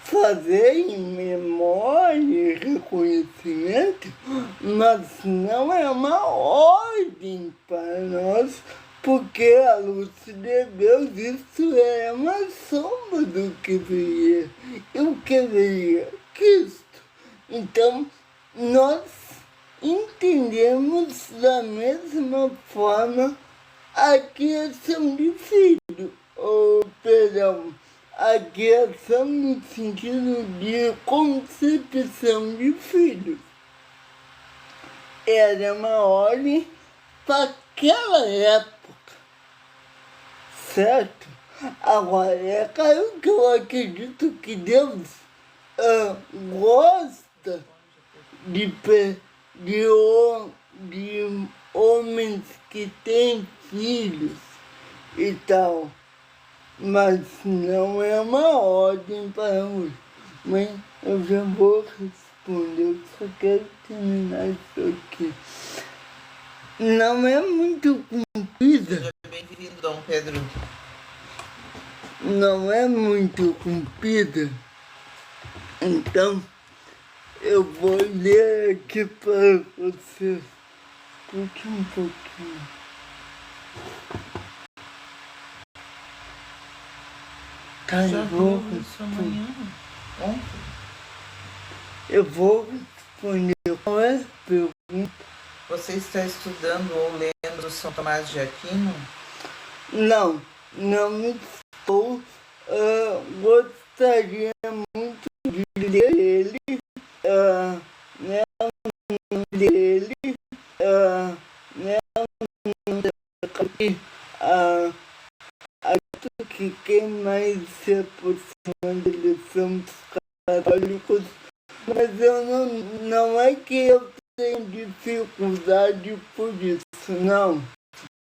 fazer em memória e reconhecimento, mas não é uma ordem para nós, porque a luz de Deus, isso é uma sombra do que viria. E o que viria? Cristo. Então, nós entendemos da mesma forma a criação de filho, a criação no sentido de concepção de filhos. Era uma ordem para aquela época, certo? Agora, é claro que eu acredito que Deus gosta de homens que têm filhos e tal, mas não é uma ordem para hoje. Mas eu já vou responder, eu só quero terminar isso aqui. Não é muito comprida. Seja bem-vindo, Dom Pedro. Não é muito comprida. Então, eu vou ler aqui para vocês. Um pouquinho. Tá, Já viu isso amanhã? Ontem? Eu vou responder. Qual é a pergunta? Você está estudando ou lendo o São Tomás de Aquino? Não estou. Gostaria muito de ler ele. Que quem mais se aproxima da eleição dos católicos, mas eu não é que eu tenho dificuldade por isso, não.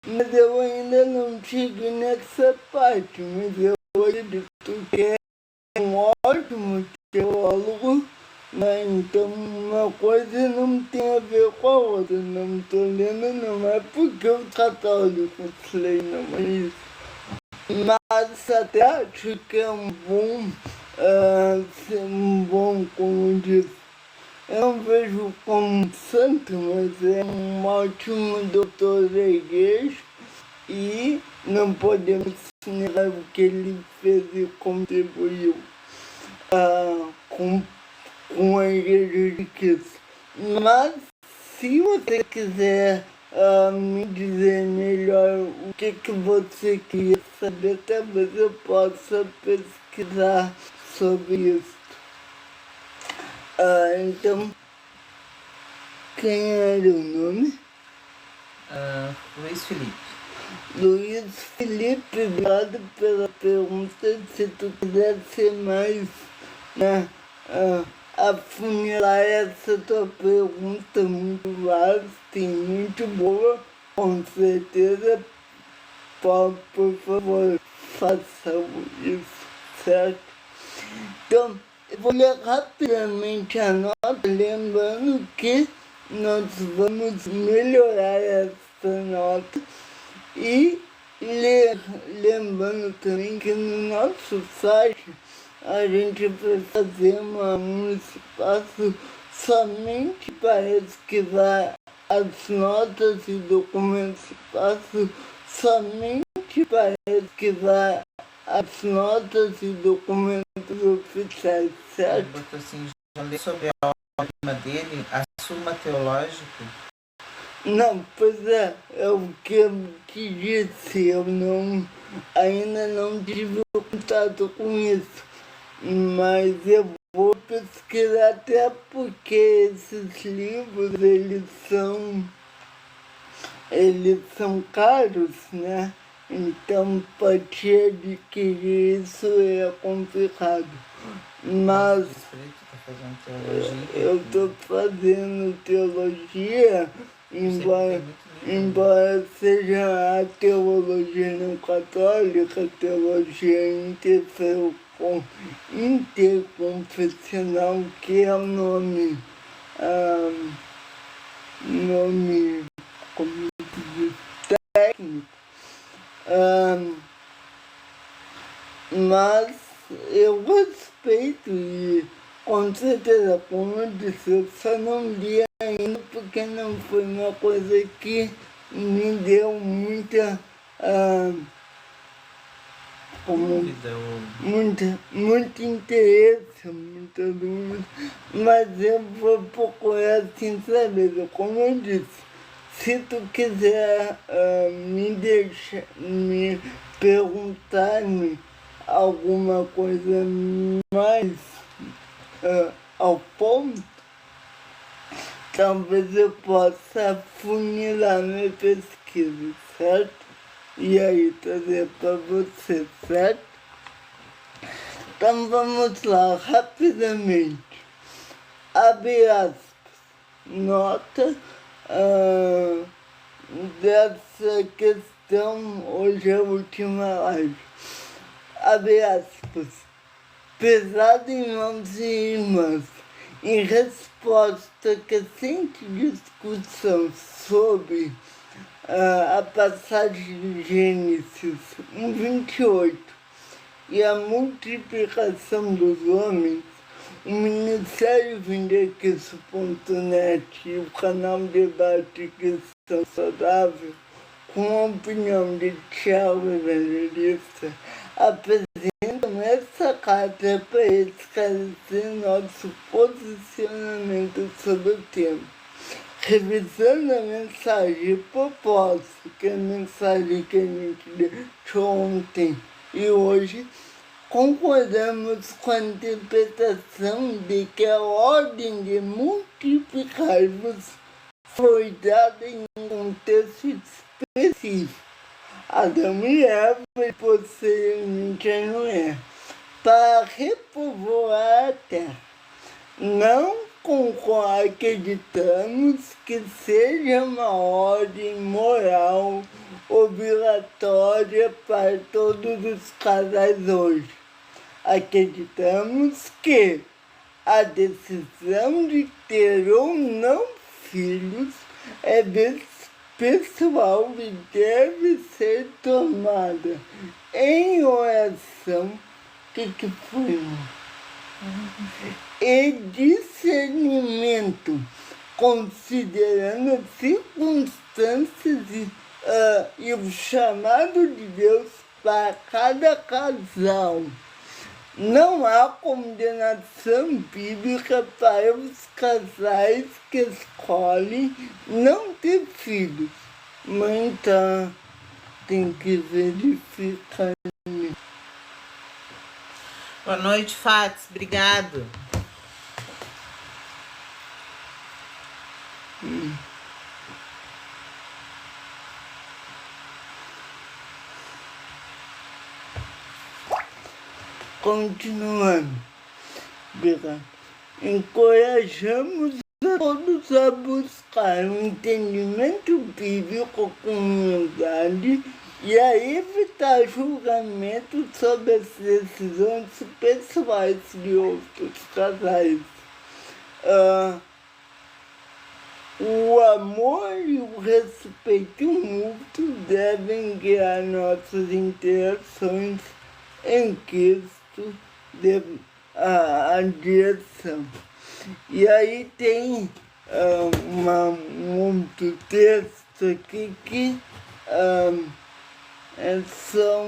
Mas eu ainda não cheguei nessa parte, mas eu acredito que é um ótimo teólogo Mas então uma coisa não tem a ver com a outra. Não estou lendo, não é porque o católico lê, não é isso. Mas até acho que é um bom, como diz. Eu não vejo como um santo, mas é um ótimo doutor da igreja e não podemos negar o que ele fez e contribuiu com a igreja de Cristo. Mas se você quiser me dizer melhor o que você queria saber, talvez eu possa pesquisar sobre isso. Então, quem era o nome? Luiz Felipe. Luiz Felipe, obrigado pela pergunta. Se tu quiser ser mais, né, afunilar essa tua pergunta muito vasta e muito boa, com certeza, por favor, façam isso, certo? Então, eu vou ler rapidamente a nota, lembrando que nós vamos melhorar essa nota e lembrando também que no nosso site a gente vai fazer um espaço somente para esquivar as notas e documentos, espaço somente para esquivar as notas e documentos oficiais, certo? Botou assim, já li sobre a obra dele, a Suma Teológica. Não, pois é o que eu te disse, ainda não tive contato com isso, mas eu vou pesquisar até porque esses livros, eles são caros, né? Então, para te adquirir isso é complicado. Mas eu estou fazendo teologia, embora seja a teologia não católica, a teologia interconfessional, que é o nome, como se diz, técnico. Mas eu respeito e com certeza, como eu disse, eu só não li ainda porque não foi uma coisa que me deu muita muito interesse, muita dúvida, mas eu vou procurar sem saber, como eu disse. Se tu quiser me perguntar-me alguma coisa mais ao ponto, talvez eu possa afunilar minha pesquisa, certo? E aí trazer para você, certo? Então vamos lá, rapidamente. Abre aspas. Nota dessa questão, hoje é a última live. Abre aspas. Pesados irmãos e irmãs, em resposta à crescente discussão sobre a passagem de Gênesis 1:28 e a multiplicação dos homens, o Ministério Vindequisso.net e o canal Debate Cristão Saudável, com a opinião de Thiago Evangelista, apresentam essa carta para esclarecer nosso posicionamento sobre o tema. Revisando a mensagem proposta, que é a mensagem que a gente deixou ontem e hoje, concordamos com a interpretação de que a ordem de multiplicar-vos foi dada em um contexto específico. Adão e Eva, e posteriormente a Noé, para repovoar a terra. Não acreditamos que seja uma ordem moral obrigatória para todos os casais hoje. Acreditamos que A decisão de ter ou não filhos é pessoal e deve ser tomada em oração. Que foi? E discernimento, considerando as circunstâncias e o chamado de Deus para cada casal. Não há condenação bíblica para os casais que escolhem não ter filhos. Mas então, tem que verificar. Boa noite, Fatos. Obrigado. Continuando. Obrigado. Encorajamos a todos a buscar um entendimento bíblico com humildade e a evitar julgamento sobre as decisões pessoais de outros casais. O amor e o respeito mútuo devem guiar nossas interações em Cristo a direção. E aí tem um outro texto aqui que é só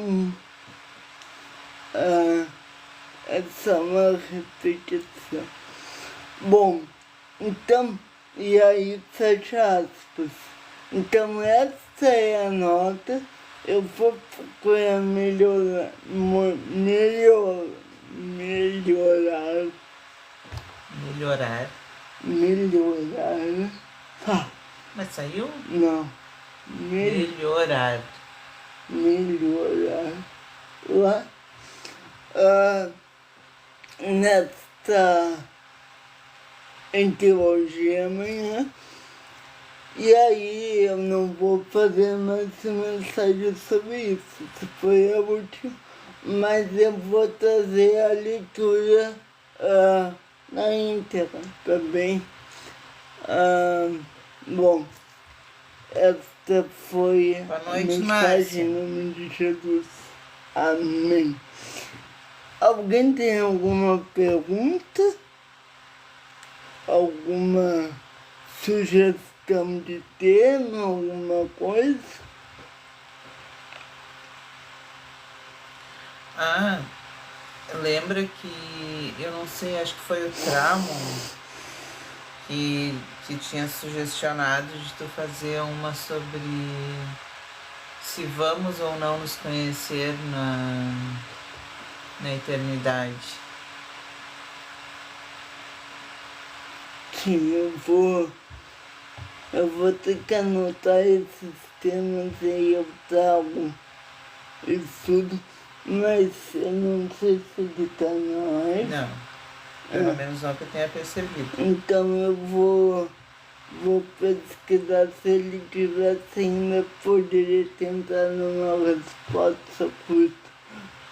uma repetição. Bom, então, e aí fecha aspas. Então essa é a nota. Eu vou procurar melhorar. Mas saiu? Não. Melhorar. Lá. Nesta em teologia amanhã. E aí eu não vou fazer mais mensagem sobre isso. Isso foi a última. Mas eu vou trazer a leitura na íntegra também. Bom, esta foi a mensagem em nome de Jesus. Amém. Alguém tem alguma pergunta? Alguma sugestão de tema, alguma coisa? Lembra que, eu não sei, acho que foi o Tramo que tinha sugestionado de tu fazer uma sobre se vamos ou não nos conhecer na eternidade. Sim, eu vou ter que anotar esses temas aí, eu trago estudo, mas eu não sei se ele tá na live. Não, pelo menos não que eu tenha percebido. Então eu vou pesquisar se ele tivesse ainda, poderia tentar numa resposta curta,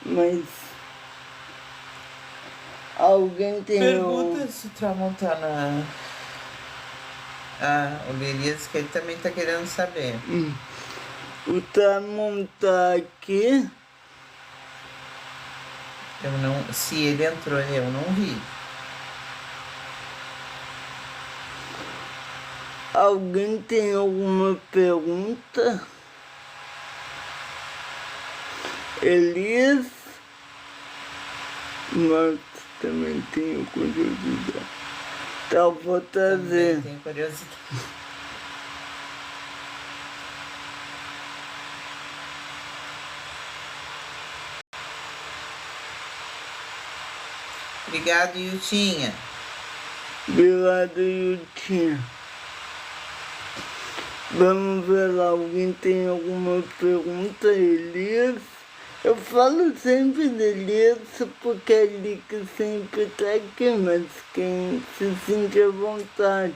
mas alguém tem... Pergunta se o Tramon tá na... o Elias, que ele também tá querendo saber. O Tramon tá aqui. Se ele entrou, eu não vi. Alguém tem alguma pergunta? Elias? Mas também tenho curiosidade. Então vou trazer. Também tenho curiosidade. Obrigado, Yutinha. Obrigado, Yutinha. Vamos ver lá, alguém tem alguma pergunta, Elias? Eu falo sempre de Elias porque é ele que sempre tá aqui, mas quem se sente à vontade.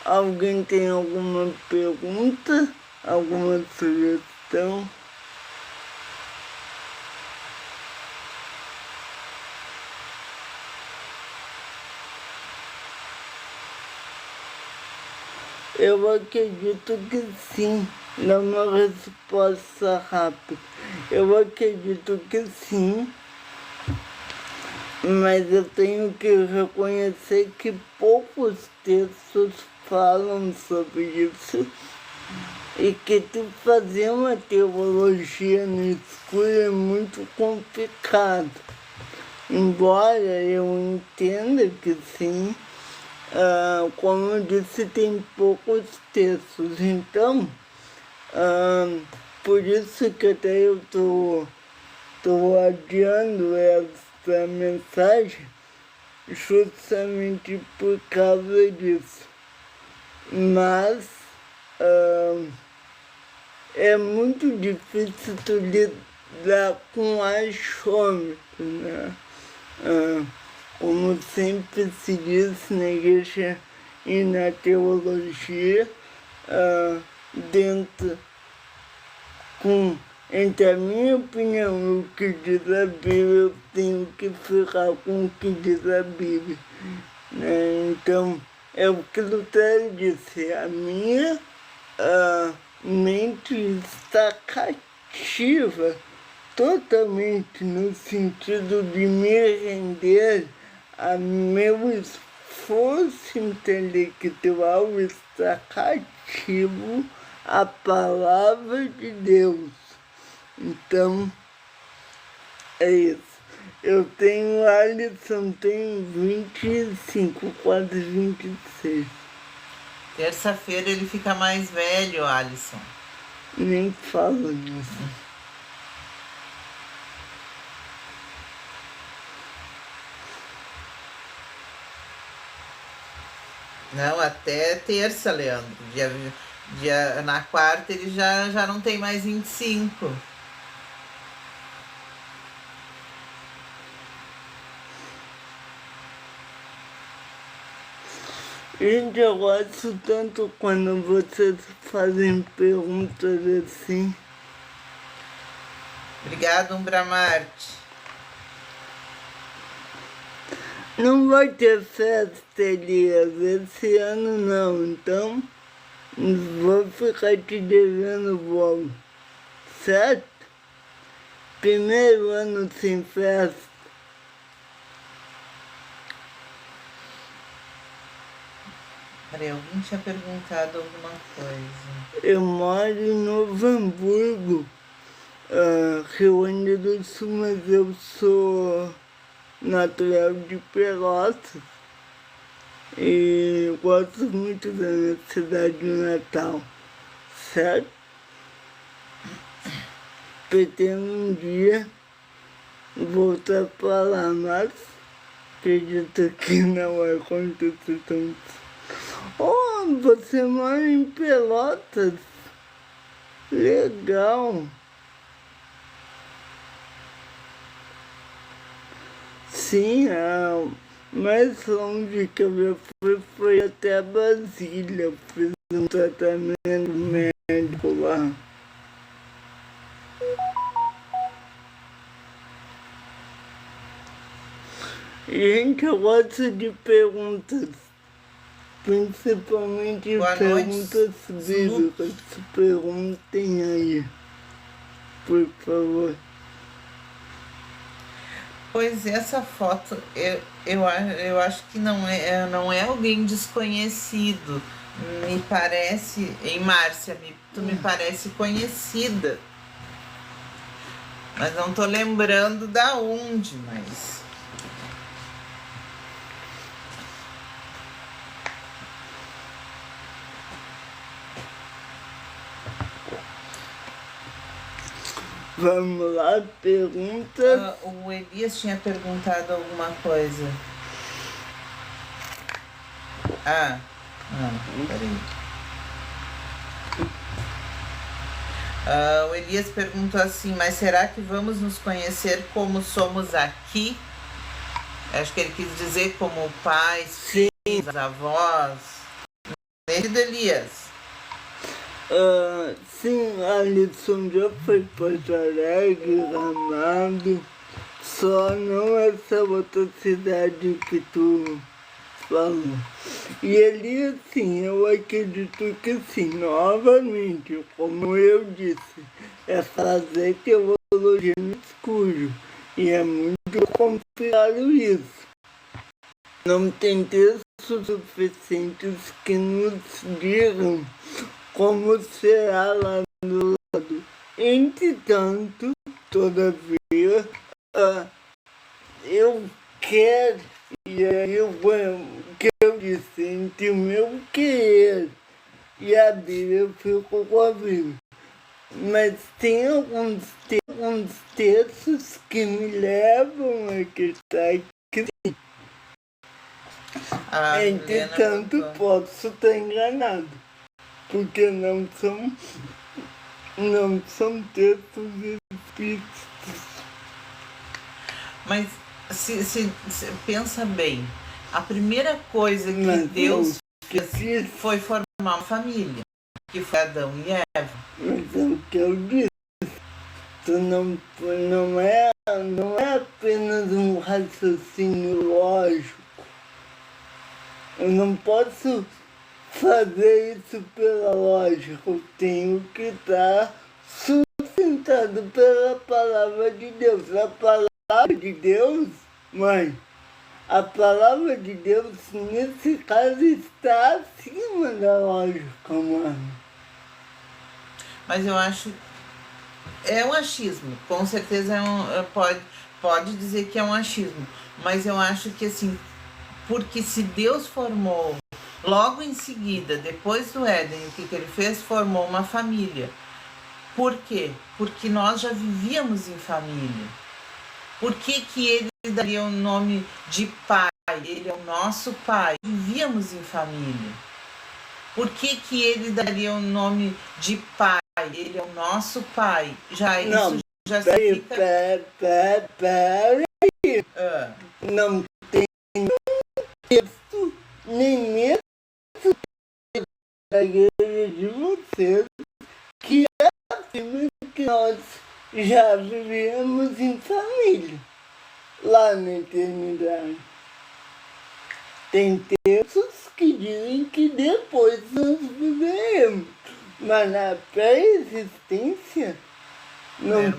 Alguém tem alguma pergunta? Alguma sugestão? Eu acredito que sim. Dá uma resposta rápida. Eu acredito que sim, mas eu tenho que reconhecer que poucos textos falam sobre isso e que tu fazer uma teologia no escuro é muito complicado. Embora eu entenda que sim, como eu disse, tem poucos textos. Então, por isso que até eu tô adiando essa mensagem, justamente por causa disso. Mas é muito difícil tu lidar com achômetro, né? Como sempre se diz na igreja e na teologia, entre a minha opinião e o que diz a Bíblia, eu tenho que ficar com o que diz a Bíblia. Né? Então, é o que Lutero disse, a minha mente está cativa totalmente no sentido de me render a meu esforço intelectual, está cativo à palavra de Deus. Então, é isso. Eu tenho, Alisson, tenho 25, quase 26. Terça-feira ele fica mais velho, Alisson. Nem falo nisso. Não, até terça, Leandro. Na quarta ele já não tem mais 25. Gente, eu gosto tanto quando vocês fazem perguntas assim. Obrigado, Umbramarte. Não vai ter festa, Elias, esse ano não, então vou ficar te devendo bolo, certo? Primeiro ano sem festa. Peraí, alguém tinha perguntado alguma coisa. Eu moro em Novo Hamburgo, Rio Grande do Sul, mas eu sou natural de Pelotas e gosto muito da minha cidade natal, certo? Pretendo um dia voltar para lá, mas acredito que não vai acontecer tão. Oh, você mora em Pelotas? Legal! Sim, mais longe que eu fui foi até Brasília, fiz um tratamento médico lá. Gente, eu gosto de perguntas, principalmente Boa perguntas noite, bíblicas. Perguntem aí, por favor. Pois essa foto, eu acho que não é alguém desconhecido. Me parece, em Márcia, tu me parece conhecida. Mas não tô lembrando da onde, mas... Vamos lá, pergunta. O Elias tinha perguntado alguma coisa. Peraí. O Elias perguntou assim, mas será que vamos nos conhecer como somos aqui? Acho que ele quis dizer como pais, filhos, avós. Querido Elias. Sim, Alisson já foi Porto Alegre, Gramado, só não essa outra cidade que tu falou. E ele, assim, eu acredito que, assim, novamente, como eu disse, é fazer teologia no escuro. E é muito complicado isso. Não tem textos suficientes que nos digam como será lá no lado. Entretanto, todavia, eu quero, e aí que eu disse, entre o meu querer e a Bíblia, eu fico com a Bíblia. Mas tem alguns textos que me levam a acreditar que sim. Entretanto, posso estar enganado, porque não são textos explícitos. Mas se pensa bem, a primeira coisa que Deus fez foi formar uma família, que foi Adão e Eva. Mas é o que eu disse. Não é apenas um raciocínio lógico. Eu não posso fazer isso pela lógica. Eu tenho que estar sustentado pela palavra de Deus. A palavra de Deus, mãe, a palavra de Deus, nesse caso, está acima da lógica, mano. Mas eu acho... É um achismo, com certeza pode dizer que é um achismo. Mas eu acho que, assim, porque se Deus formou, logo em seguida, depois do Éden, o que ele fez? Formou uma família. Por quê? Porque nós já vivíamos em família. Por que ele daria o nome de pai? Ele é o nosso pai. Vivíamos em família. Por que ele daria o nome de pai? Ele é o nosso pai. Isso já significa... Peraí. Não tem texto, nem mesmo da igreja de vocês, que afirma que nós já vivíamos em família, lá na eternidade. Tem textos que dizem que depois nós viveremos, mas na pré-existência não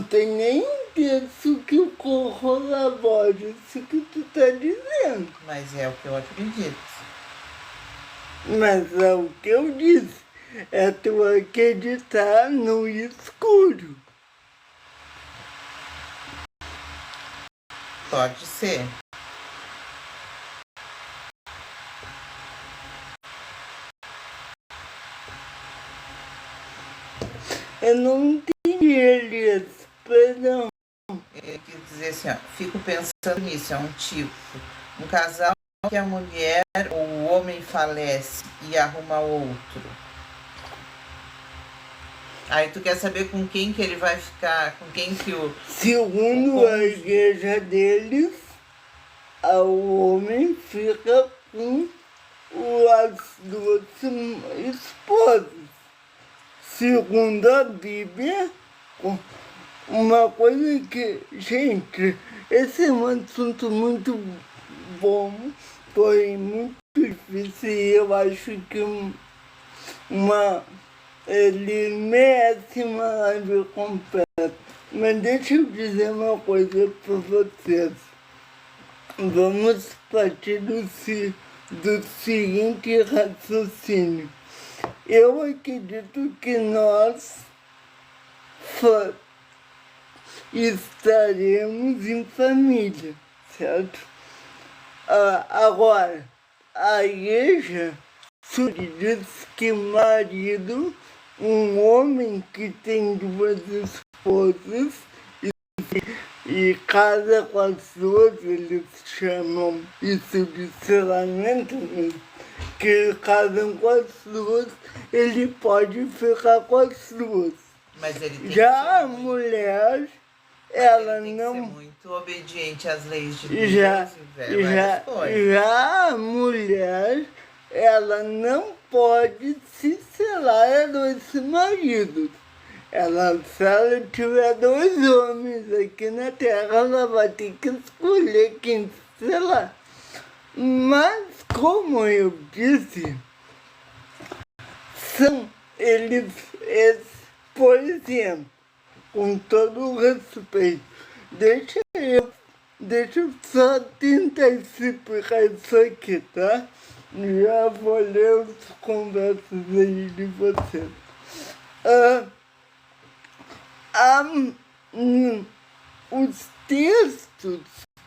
tem nenhum texto que corrobore isso que tu está dizendo. Mas é o que eu acredito. Mas é o que eu disse, é tu acreditar no escuro. Pode ser. Eu não entendi, Elias, perdão. Ele quis dizer assim, ó, fico pensando nisso, é um tipo. Um casal que a mulher ou o homem falece e arruma outro. Aí tu quer saber com quem que ele vai ficar, com quem que o... Segundo a igreja deles, o homem fica com as duas esposas. Segundo a Bíblia, uma coisa que, gente, esse é um assunto muito bom, porém muito difícil, e eu acho que ele merece uma live completa. Mas deixa eu dizer uma coisa para vocês. Vamos partir do seguinte raciocínio. Eu acredito que nós estaremos em família, certo? Agora, a igreja diz que marido, um homem que tem duas esposas e casa com as duas, eles chamam isso de selamento mesmo, que casam com as duas, ele pode ficar com as duas. Mas ele tem já a mulher, ela não... Tem que ser muito obediente às leis de Deus já a mulher, ela não pode se selar a dois maridos. Se ela tiver dois homens aqui na terra, ela vai ter que escolher quem se selar. Mas, como eu disse, por exemplo, com todo o respeito, deixa eu só tentar explicar isso aqui, tá? Já vou ler as conversas aí de vocês. Os textos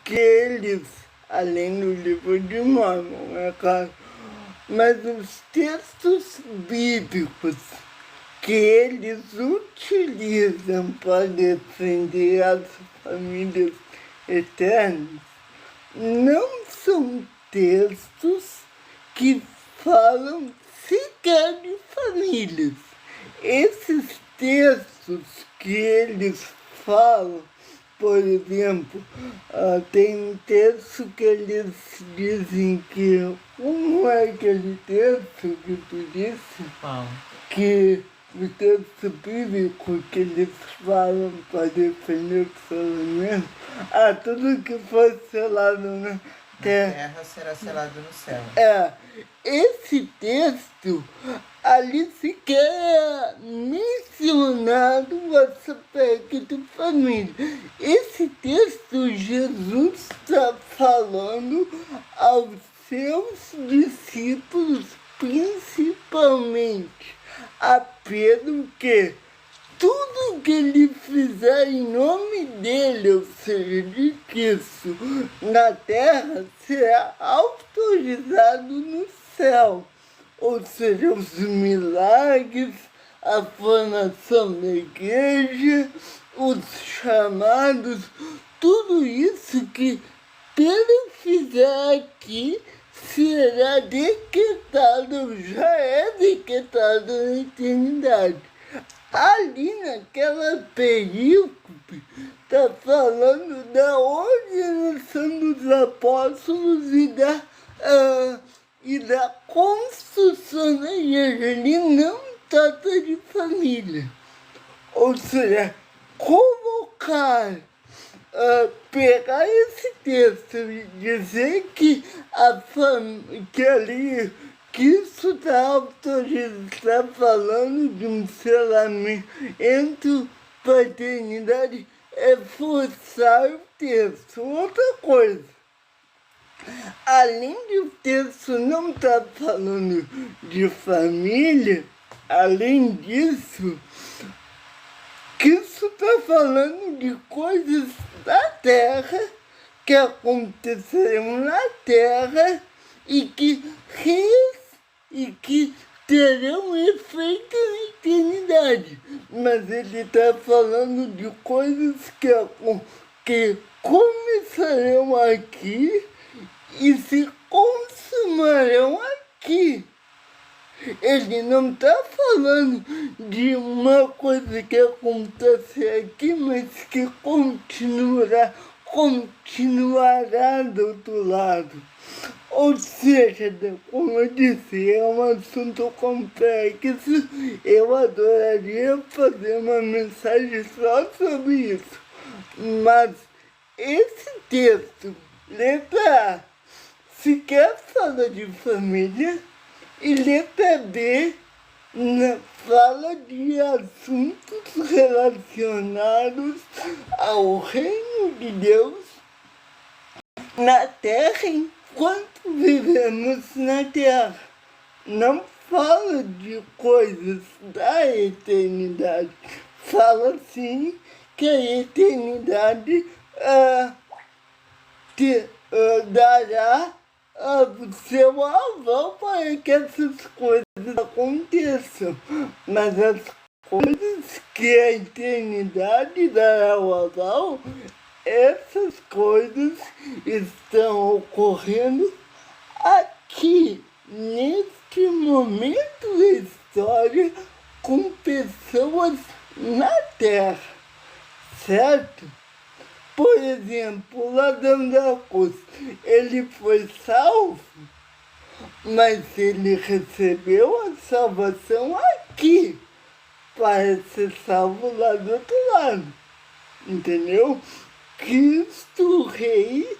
que eles, além do livro de Mormon, é claro, mas os textos bíblicos que eles utilizam para defender as famílias eternas não são textos que falam sequer de famílias. Esses textos que eles falam, por exemplo, tem um texto que eles dizem que... Como é aquele texto que tu disse? Que o texto bíblico que eles falam para defender o casamento, tudo que for selado na terra será selado no céu. Esse texto, ali sequer é mencionado o aspecto família. Esse texto, Jesus está falando aos seus discípulos, principalmente a Pedro, que tudo que ele fizer em nome dele, ou seja, de Cristo, na terra, será autorizado no céu. Ou seja, os milagres, a formação da igreja, os chamados, tudo isso que Pedro fizer aqui será decretado, já é decretado na eternidade. Ali naquela perícope está falando da ordenação dos apóstolos e da construção da igreja. Ele não trata de família. Ou seja, colocar, pegar esse texto e dizer que isso está falando de um selamento paternidade, é forçar o texto. Outra coisa, além de o texto não estar falando de família, além disso, que isso está falando de coisas da terra, que acontecerão na terra e que terão efeito na eternidade. Mas ele está falando de coisas que começarão aqui e se consumarão aqui. Ele não está falando de uma coisa que acontece aqui, mas que continuará do outro lado. Ou seja, como eu disse, é um assunto complexo. Eu adoraria fazer uma mensagem só sobre isso. Mas esse texto, letra A, sequer fala de família, e letra B, fala de assuntos relacionados ao reino de Deus na terra enquanto vivemos na terra. Não fala de coisas da eternidade. Fala sim que a eternidade dará seu aval para que essas coisas aconteçam. Mas as coisas que a eternidade dará o aval, essas coisas estão ocorrendo aqui, neste momento da história, com pessoas na Terra, certo? Por exemplo, o ladrão da cruz, ele foi salvo, mas ele recebeu a salvação aqui, para ser salvo lá do outro lado, entendeu? Cristo Rei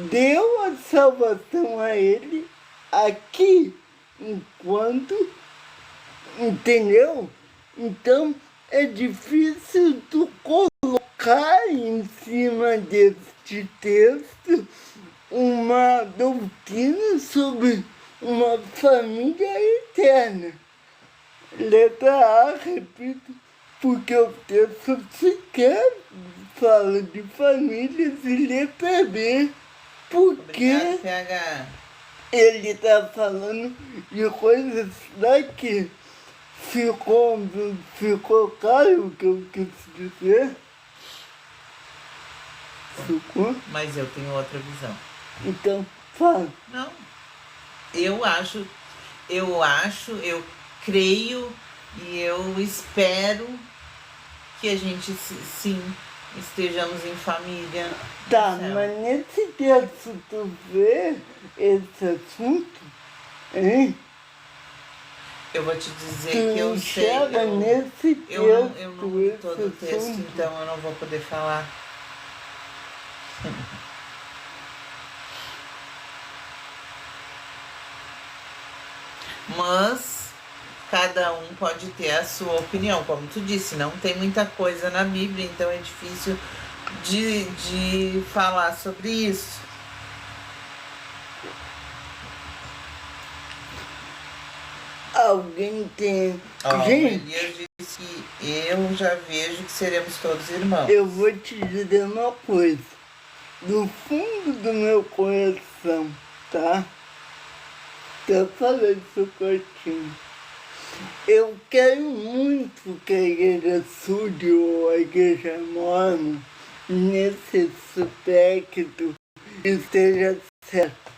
deu a salvação a ele aqui, enquanto, entendeu? Então é difícil tu colocar em cima deste texto uma doutrina sobre uma família eterna. Letra A, repito, porque o texto sequer fala de famílias, e letra B, porque Obrigado, PH. ele está falando de coisas daqui. Ficou claro o que eu quis dizer? Ficou? Mas eu tenho outra visão. Então, fala. Não. Eu creio e eu espero que a gente sim estejamos em família. no Tá, céu. mas nesse texto tu vê esse assunto, hein? Eu vou te dizer Tu que eu sei. enxerga nesse texto Eu não li todo o esse texto, assunto? então eu não vou poder falar. Mas cada um pode ter a sua opinião. Como tu disse, não tem muita coisa na Bíblia, então é difícil de falar sobre isso. Alguém tem... Ó, o Gente, Elias disse que eu já vejo que seremos todos irmãos. eu vou te dizer uma coisa. Do fundo do meu coração, tá? Eu falei isso curtinho. Eu quero muito que a igreja Sud ou a igreja Mormon, nesse aspecto, esteja certo.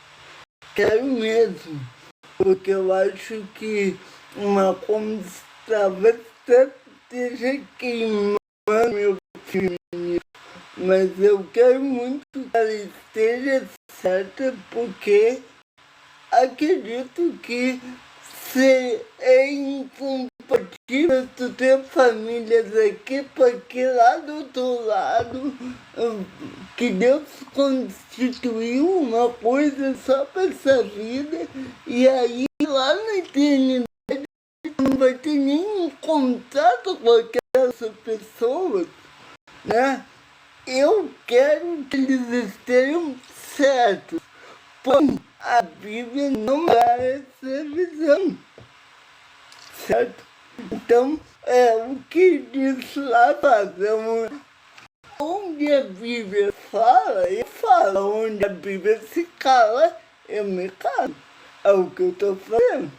Quero mesmo, porque eu acho que uma como talvez esteja queimando meu filme, mas eu quero muito que ela esteja certa, porque acredito que é incompatível tu ter famílias aqui, porque lá do outro lado, que Deus constituiu uma coisa só para essa vida, e aí lá na eternidade não vai ter nenhum contato com aquelas pessoas, né? Eu quero que eles estejam certos, porém a Bíblia não dá essa visão, certo? Então, o que diz lá, onde a Bíblia fala, eu falo. Onde a Bíblia se cala, eu me calo. É o que eu estou fazendo.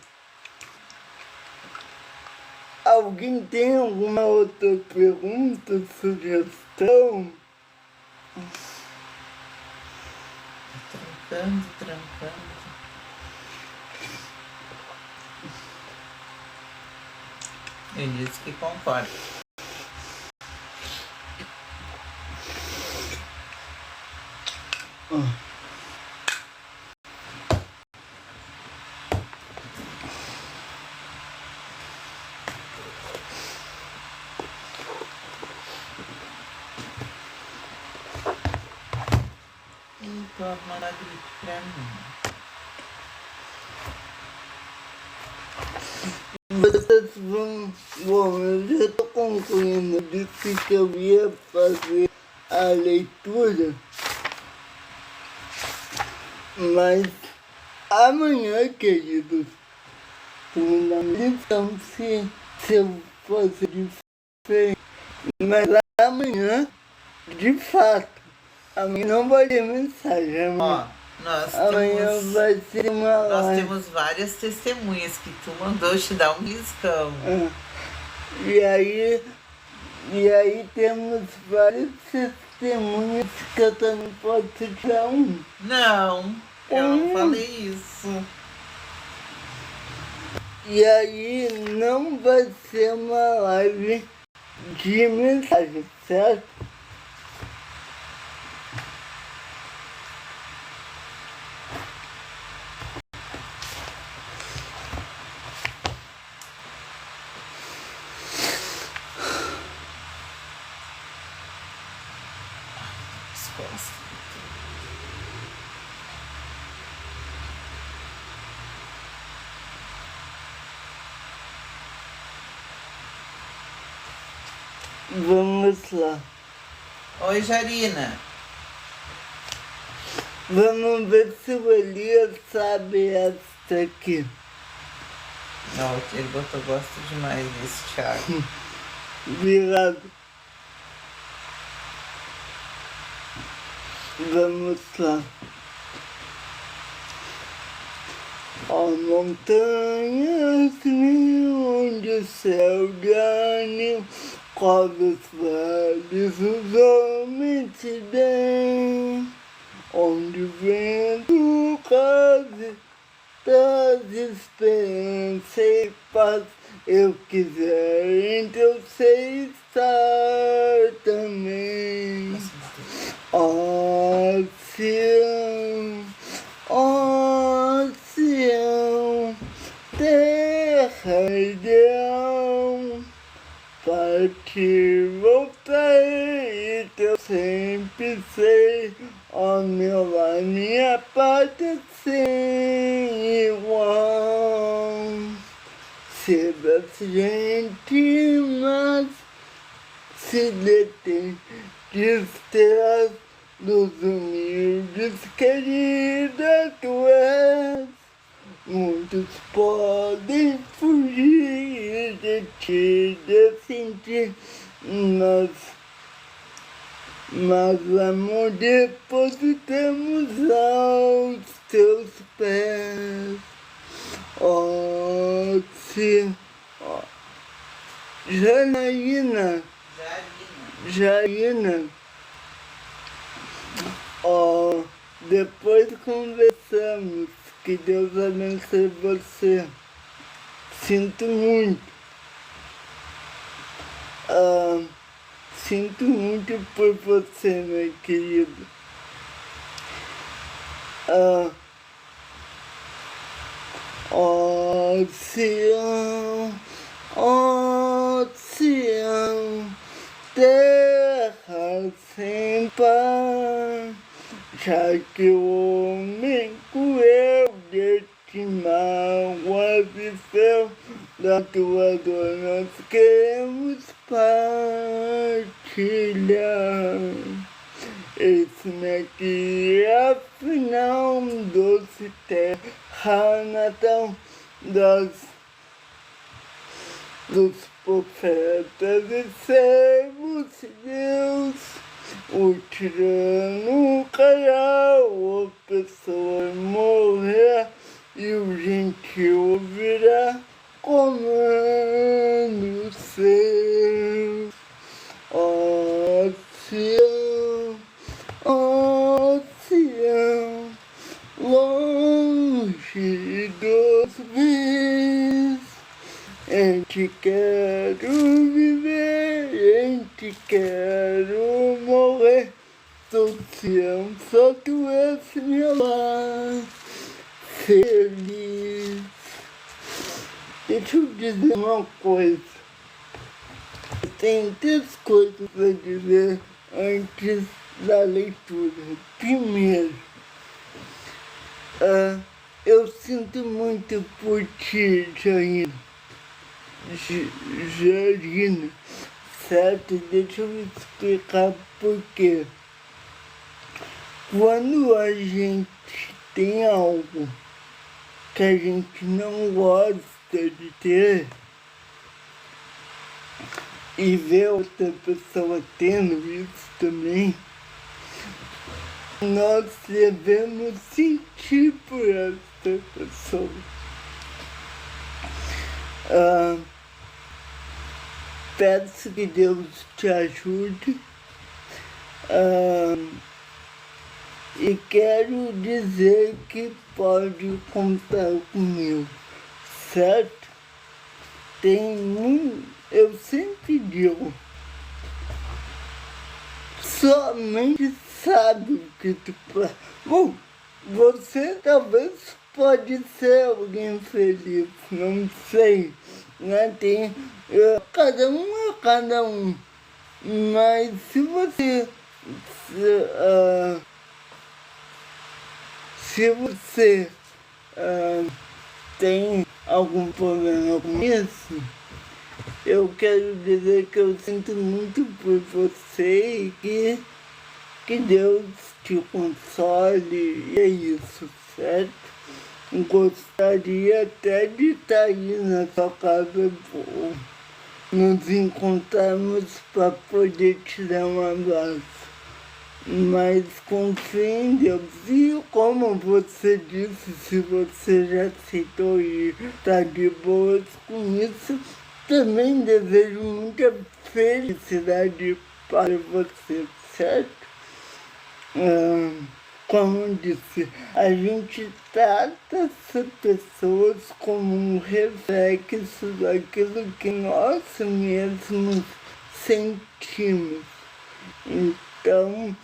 Alguém tem alguma outra pergunta, sugestão? Trancando. Ele disse que concorda. Torna a gripe pra mim. Vocês vão... Bom, eu já estou concluindo. Eu disse que eu ia fazer a leitura, mas amanhã, queridos, tu me dá uma lição se eu fosse diferente. Mas amanhã, de fato, amanhã não vai ter mensagem. Ó, Amanhã vai ser uma nós live. temos várias testemunhas que tu mandou te dar um riscão. E aí temos vários testemunhos que eu também posso tirar um. Não, eu não falei isso. E aí não vai ser uma live de mensagem, certo? Vamos lá. Oi, Jarina. Vamos ver se o Elias sabe esta aqui. Não, ele botou gosto demais desse, Thiago. Virado. Vamos lá. Ó montanhas onde o céu de anil cobre os vales, os homens se bem, onde o vento quase traz esperança e paz. Eu quiser em teu seio estar também. Ó Sião, ó Sião, terra ideal, partir, voltarei, teu sempre sei, ó meu lar, minha pátria sem igual. Se das gente, mas se detém, terás dos humildes, querida tu és. Muitos podem fugir de ti, de sentir, mas amor depositamos aos teus pés. Ó, ó, Janaína, ó, depois conversamos. Que Deus abençoe você. Sinto muito. Sinto muito por você, meu querido. Ó Sião, terra sem paz, já que o homem cruel de ti mágoas e fel, da tua dor nós queremos partilhar. Eis-me aqui, afinal, doce terra natal dos profetas e servos de Deus. O tirano cairá, o opressor morrerá, e o gentil virá comando seu. Ó Sião, ó Sião, longe dos bis, em ti quero viver, em ti quero morrer. Sou Sião, só tu és meu lar feliz. Deixa eu dizer uma coisa. Eu tenho 3 coisas para dizer antes da leitura. Primeiro, eu sinto muito por ti, Jarina, certo? Deixa eu explicar por quê. Quando a gente tem algo que a gente não gosta de ter e vê outra pessoa tendo isso também, nós devemos sentir por essa pessoa. Peço que Deus te ajude. E quero dizer que pode contar comigo, certo? Eu sempre digo, somente sabe o que tu faz. Bom, você talvez pode ser alguém feliz, não sei, né? Cada um é cada um. Mas se você tem algum problema com isso, eu quero dizer que eu sinto muito por você e que Deus te console, e é isso, certo? Gostaria até de estar aí na sua casa, nos encontrarmos para poder te dar um abraço. Mas confie em Deus. E como você disse, se você já aceitou e está de boas com isso, também desejo muita felicidade para você, certo? Como eu disse, a gente trata essas pessoas como um reflexo daquilo que nós mesmos sentimos. Então,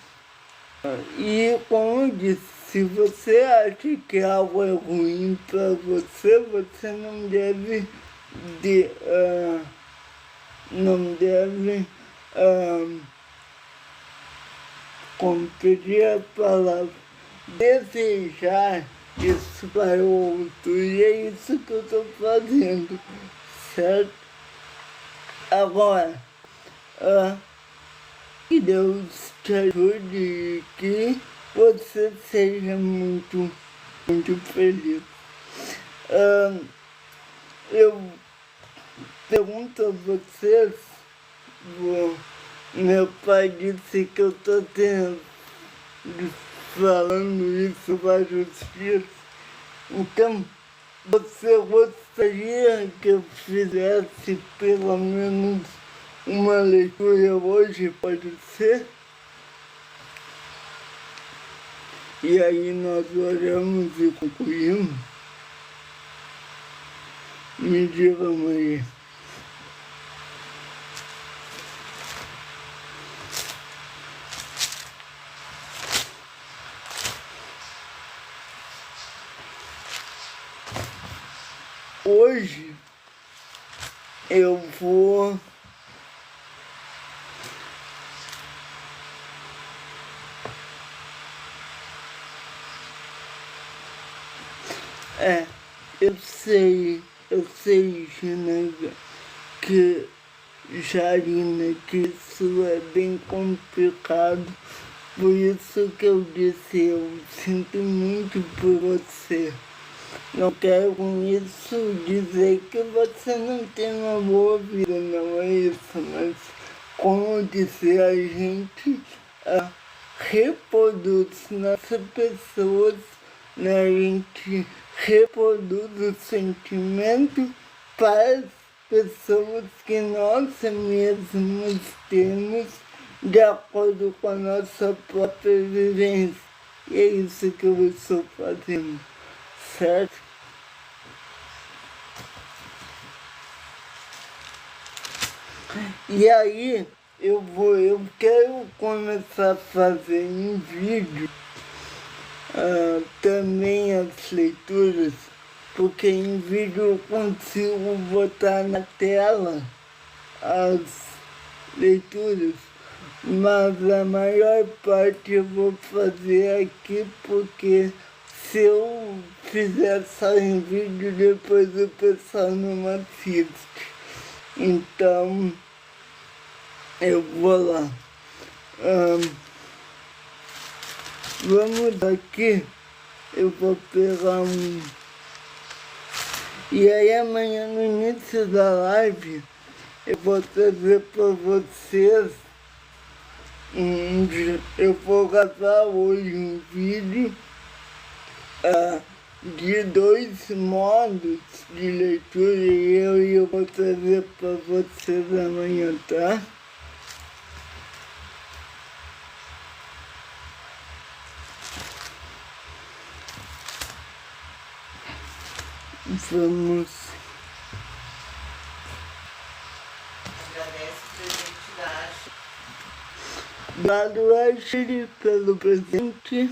e como eu disse, se você acha que algo é ruim para você, você não deve não deve como pedir a palavra, desejar isso para o outro. E é isso que eu estou fazendo, certo? Agora, que Deus te ajude e que você seja muito, muito feliz. Eu pergunto a vocês, meu pai disse que eu estou falando isso vários dias. Então, você gostaria que eu fizesse pelo menos uma leitura hoje, pode ser? E aí nós oramos e concluímos. Me diga, Maria. Hoje eu vou eu sei, Jarina, que isso é bem complicado. Por isso que eu disse, eu sinto muito por você. Não quero com isso dizer que você não tem uma boa vida, não é isso, mas como eu disse, a gente reproduz nessas pessoas, né? A gente reproduz o sentimento para as pessoas que nós mesmos temos de acordo com a nossa própria vivência. E é isso que eu estou fazendo, certo? E aí eu quero começar a fazer em vídeo também as leituras, porque em vídeo eu consigo botar na tela as leituras, mas a maior parte eu vou fazer aqui, porque se eu fizer só em vídeo, depois o pessoal não assiste. Então, eu vou lá. Vamos aqui, eu vou pegar um... E aí amanhã no início da live, eu vou trazer para vocês, eu vou gravar hoje um vídeo de 2 modos de leitura e eu vou trazer para vocês amanhã, tá? Vamos. Agradece o presente da Ashley. Obrigado, Ashley, pelo presente.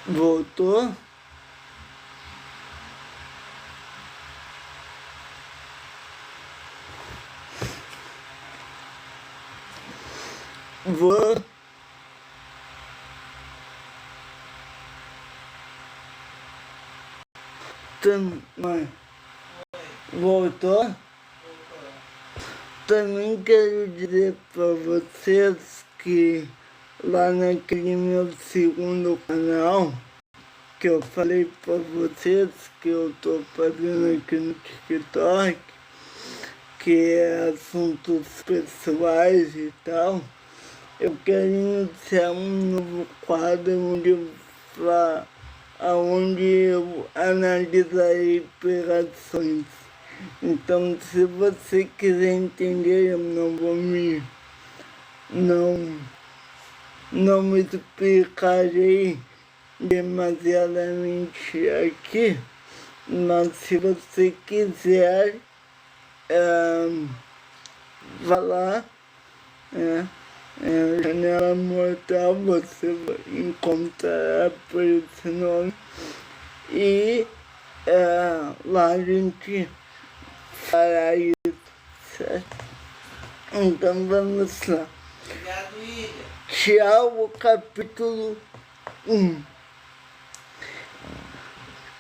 Voltou? Vou Voltou? Também quero dizer para vocês que lá naquele meu segundo canal, que eu falei para vocês que eu tô fazendo aqui no TikTok, que é assuntos pessoais e tal, eu quero iniciar um novo quadro onde eu analisarei pregações. Então, se você quiser entender, eu não vou não me explicarei demasiadamente aqui, mas se você quiser falar, Janela Mortal, você encontrará por esse nome, e lá a gente fará isso, certo? Então vamos lá. Obrigado, William. Tiago, capítulo 1.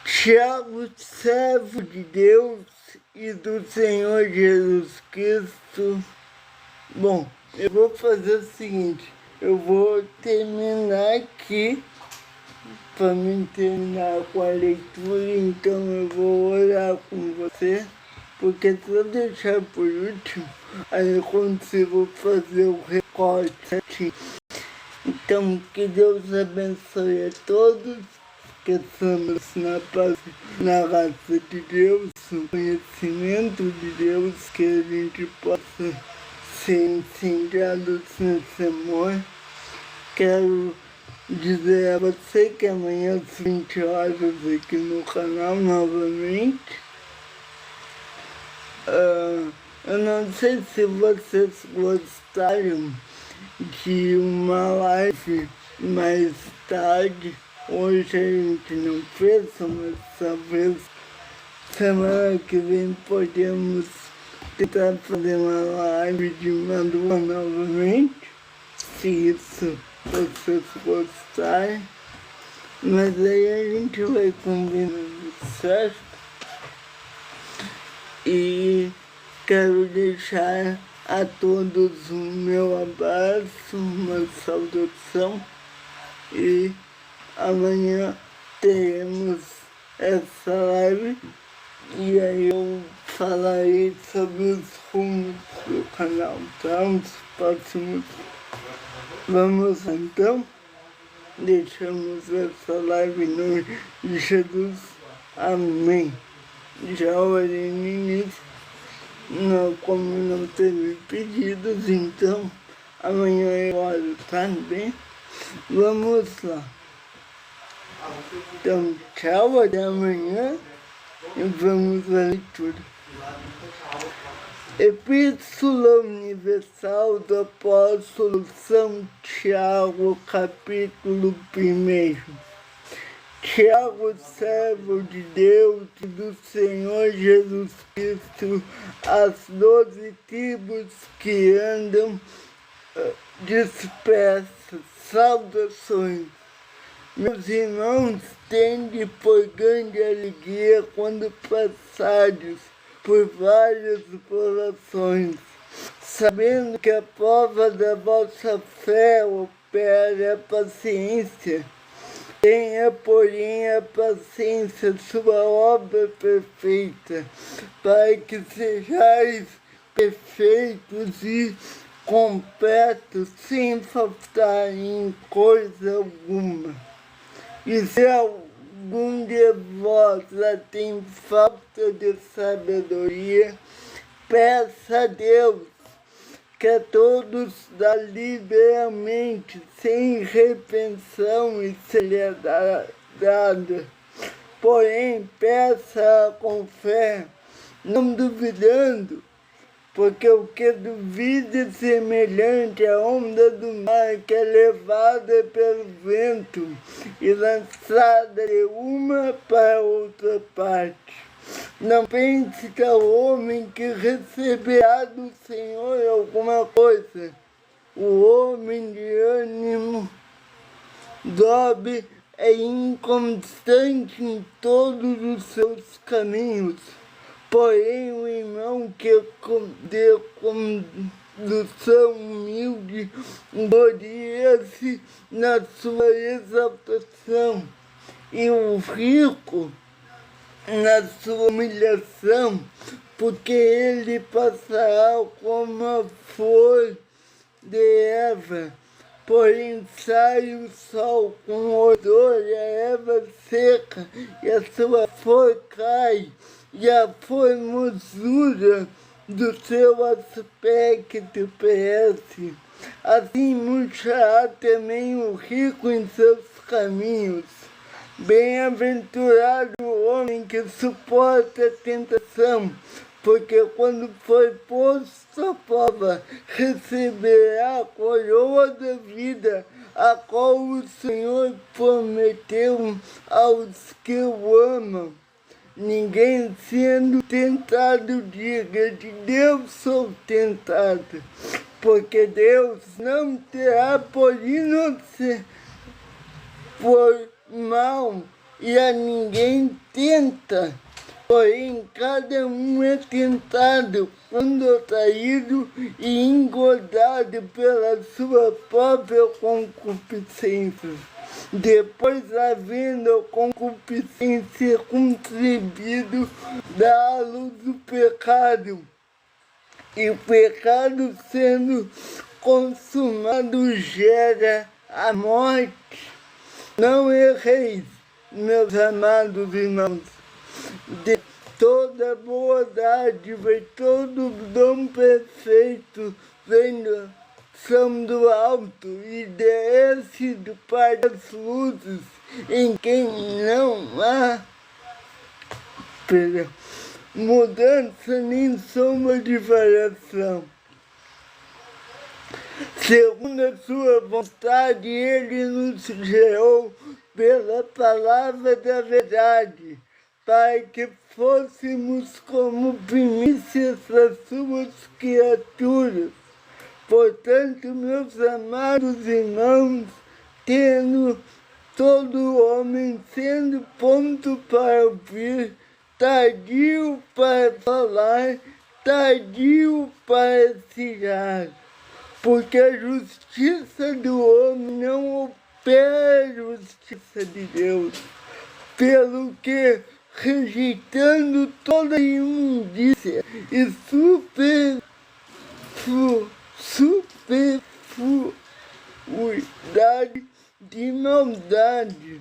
Tiago, servo de Deus e do Senhor Jesus Cristo. Bom, eu vou fazer o seguinte, eu vou terminar aqui, para me terminar com a leitura, então eu vou orar com você, porque se eu deixar por último, aí eu consigo fazer o recorte certinho. Então, que Deus abençoe a todos, que estamos na graça de Deus, no conhecimento de Deus, que a gente possa ser incendiados nesse amor. Quero dizer a você que amanhã às 20 horas aqui no canal novamente. Eu não sei se vocês gostaram de uma live mais tarde. Hoje a gente não fez, mas talvez semana que vem podemos tentar fazer uma live de madrugada novamente, se isso vocês gostarem. Mas aí a gente vai combinando, certo? E quero deixar a todos o meu abraço, uma saudação, e amanhã teremos essa live e aí eu falarei sobre os rumos do canal, tá? Os próximos. Vamos então, deixamos essa live no nome de Jesus. Amém. Já orei no início, como não teve pedidos, então amanhã eu oro, tá bem? Vamos lá. Então, tchau, até amanhã e vamos à leitura. Epístola Universal do Apóstolo São Tiago, capítulo 1. Tiago, servo de Deus e do Senhor Jesus Cristo, as 12 tribos que andam dispersas, saudações. Meus irmãos, tende por grande alegria quando passares por várias provações, sabendo que a prova da vossa fé opera a paciência. Tenha, porém, a paciência sua obra perfeita, para que sejais perfeitos e completos, sem faltar em coisa alguma. E se algum de vós tem falta de sabedoria, peça a Deus, que a todos dá liberalmente, sem repreensão, e se lhe é dada. Porém, peça com fé, não duvidando, porque o que duvida é semelhante à onda do mar, que é levada pelo vento e lançada de uma para outra parte. Não pense tal homem que receberá do Senhor alguma coisa. O homem de ânimo dobre é inconstante em todos os seus caminhos. Porém, o irmão que de condução humilde gloria-se na sua exaltação, e o rico na sua humilhação, porque ele passará como a flor de erva. Porém sai o sol com odor e a erva seca, e a sua flor cai, e a formosura do seu aspecto perece. Assim murchará também o rico em seus caminhos. Bem-aventurado o homem que suporta a tentação, porque quando for posto à prova, receberá a coroa da vida, a qual o Senhor prometeu aos que o amam. Ninguém sendo tentado diga: de Deus sou tentado, porque Deus não terá por inocente, por mal, e a ninguém tenta. Porém, cada um é tentado quando atraído e engordado pela sua própria concupiscência. Depois, havendo a concupiscência concebido, dá à luz o pecado. E o pecado, sendo consumado, gera a morte. Não erreis, meus amados irmãos, de toda boa dádiva e todo dom perfeito são do alto e desce do Pai das luzes, em quem não há mudança nem sombra de variação. Segundo a sua vontade, ele nos gerou pela palavra da verdade, para que fôssemos como primícias das suas criaturas. Portanto, meus amados irmãos, tendo todo homem sendo pronto para ouvir, tardio para falar, tardio para se irar, porque a justiça do homem não opera a justiça de Deus, pelo que, rejeitando toda imundícia e superfluidade de maldade,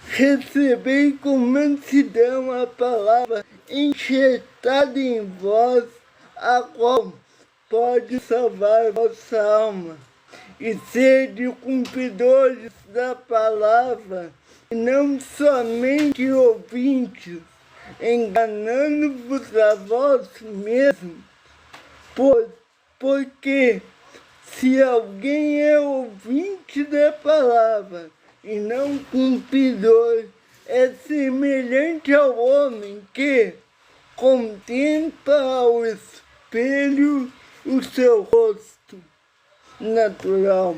recebei com mansidão a palavra enxertada em vós, a qual pode salvar vossa alma, e sede cumpridores da palavra, e não somente ouvintes, enganando-vos a vós mesmos. Porque se alguém é ouvinte da palavra e não cumpridor, é semelhante ao homem que contempla ao espelho o seu rosto natural.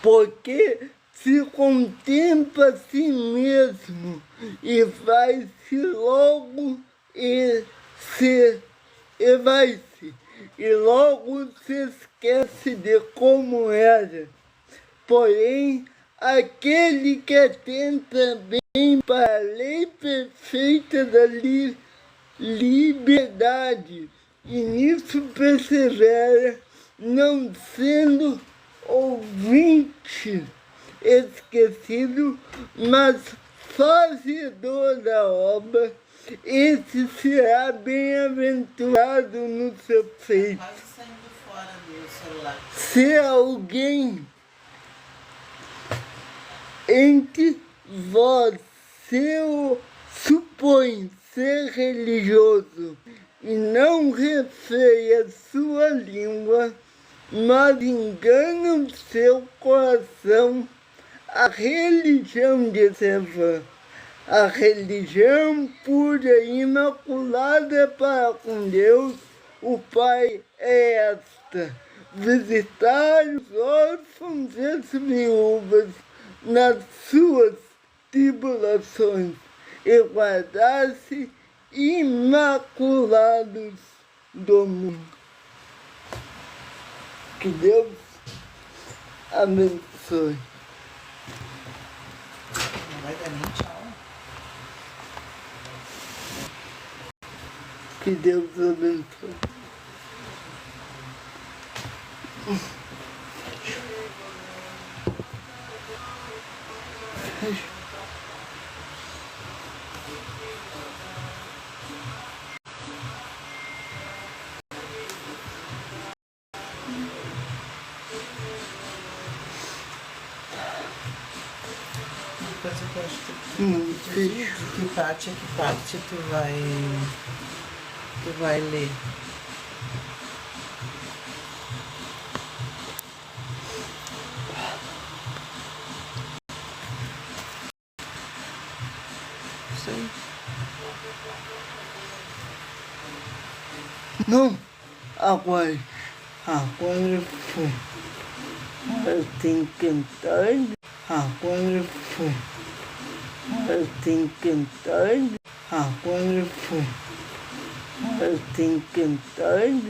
Porque se contempla a si mesmo e vai-se logo e vai-se, e logo se esquece de como era. Porém, aquele que atenta bem para a lei perfeita da liberdade, e nisso persevera, não sendo ouvinte esquecido, mas fazedor da obra, esse será bem-aventurado no seu feito. Quase saindo fora do celular. Se alguém entre vós supõe ser religioso e não refreia sua língua, mas engana o seu coração, a religião de ser vã. A religião pura e imaculada para com Deus, o Pai, é esta: visitar os órfãos e as viúvas, nas suas tribulações e guardasse imaculados do mundo. Que Deus abençoe. Não vai dar nem tchau. Que Deus abençoe. Uma coisa que eu acho que Fecho. de que parte tu vai ler. Isso aí. Não, agora foi. Eu tenho que cantar. Agora foi. Eu tenho que cantar. Agora foi. Eu tenho que cantar.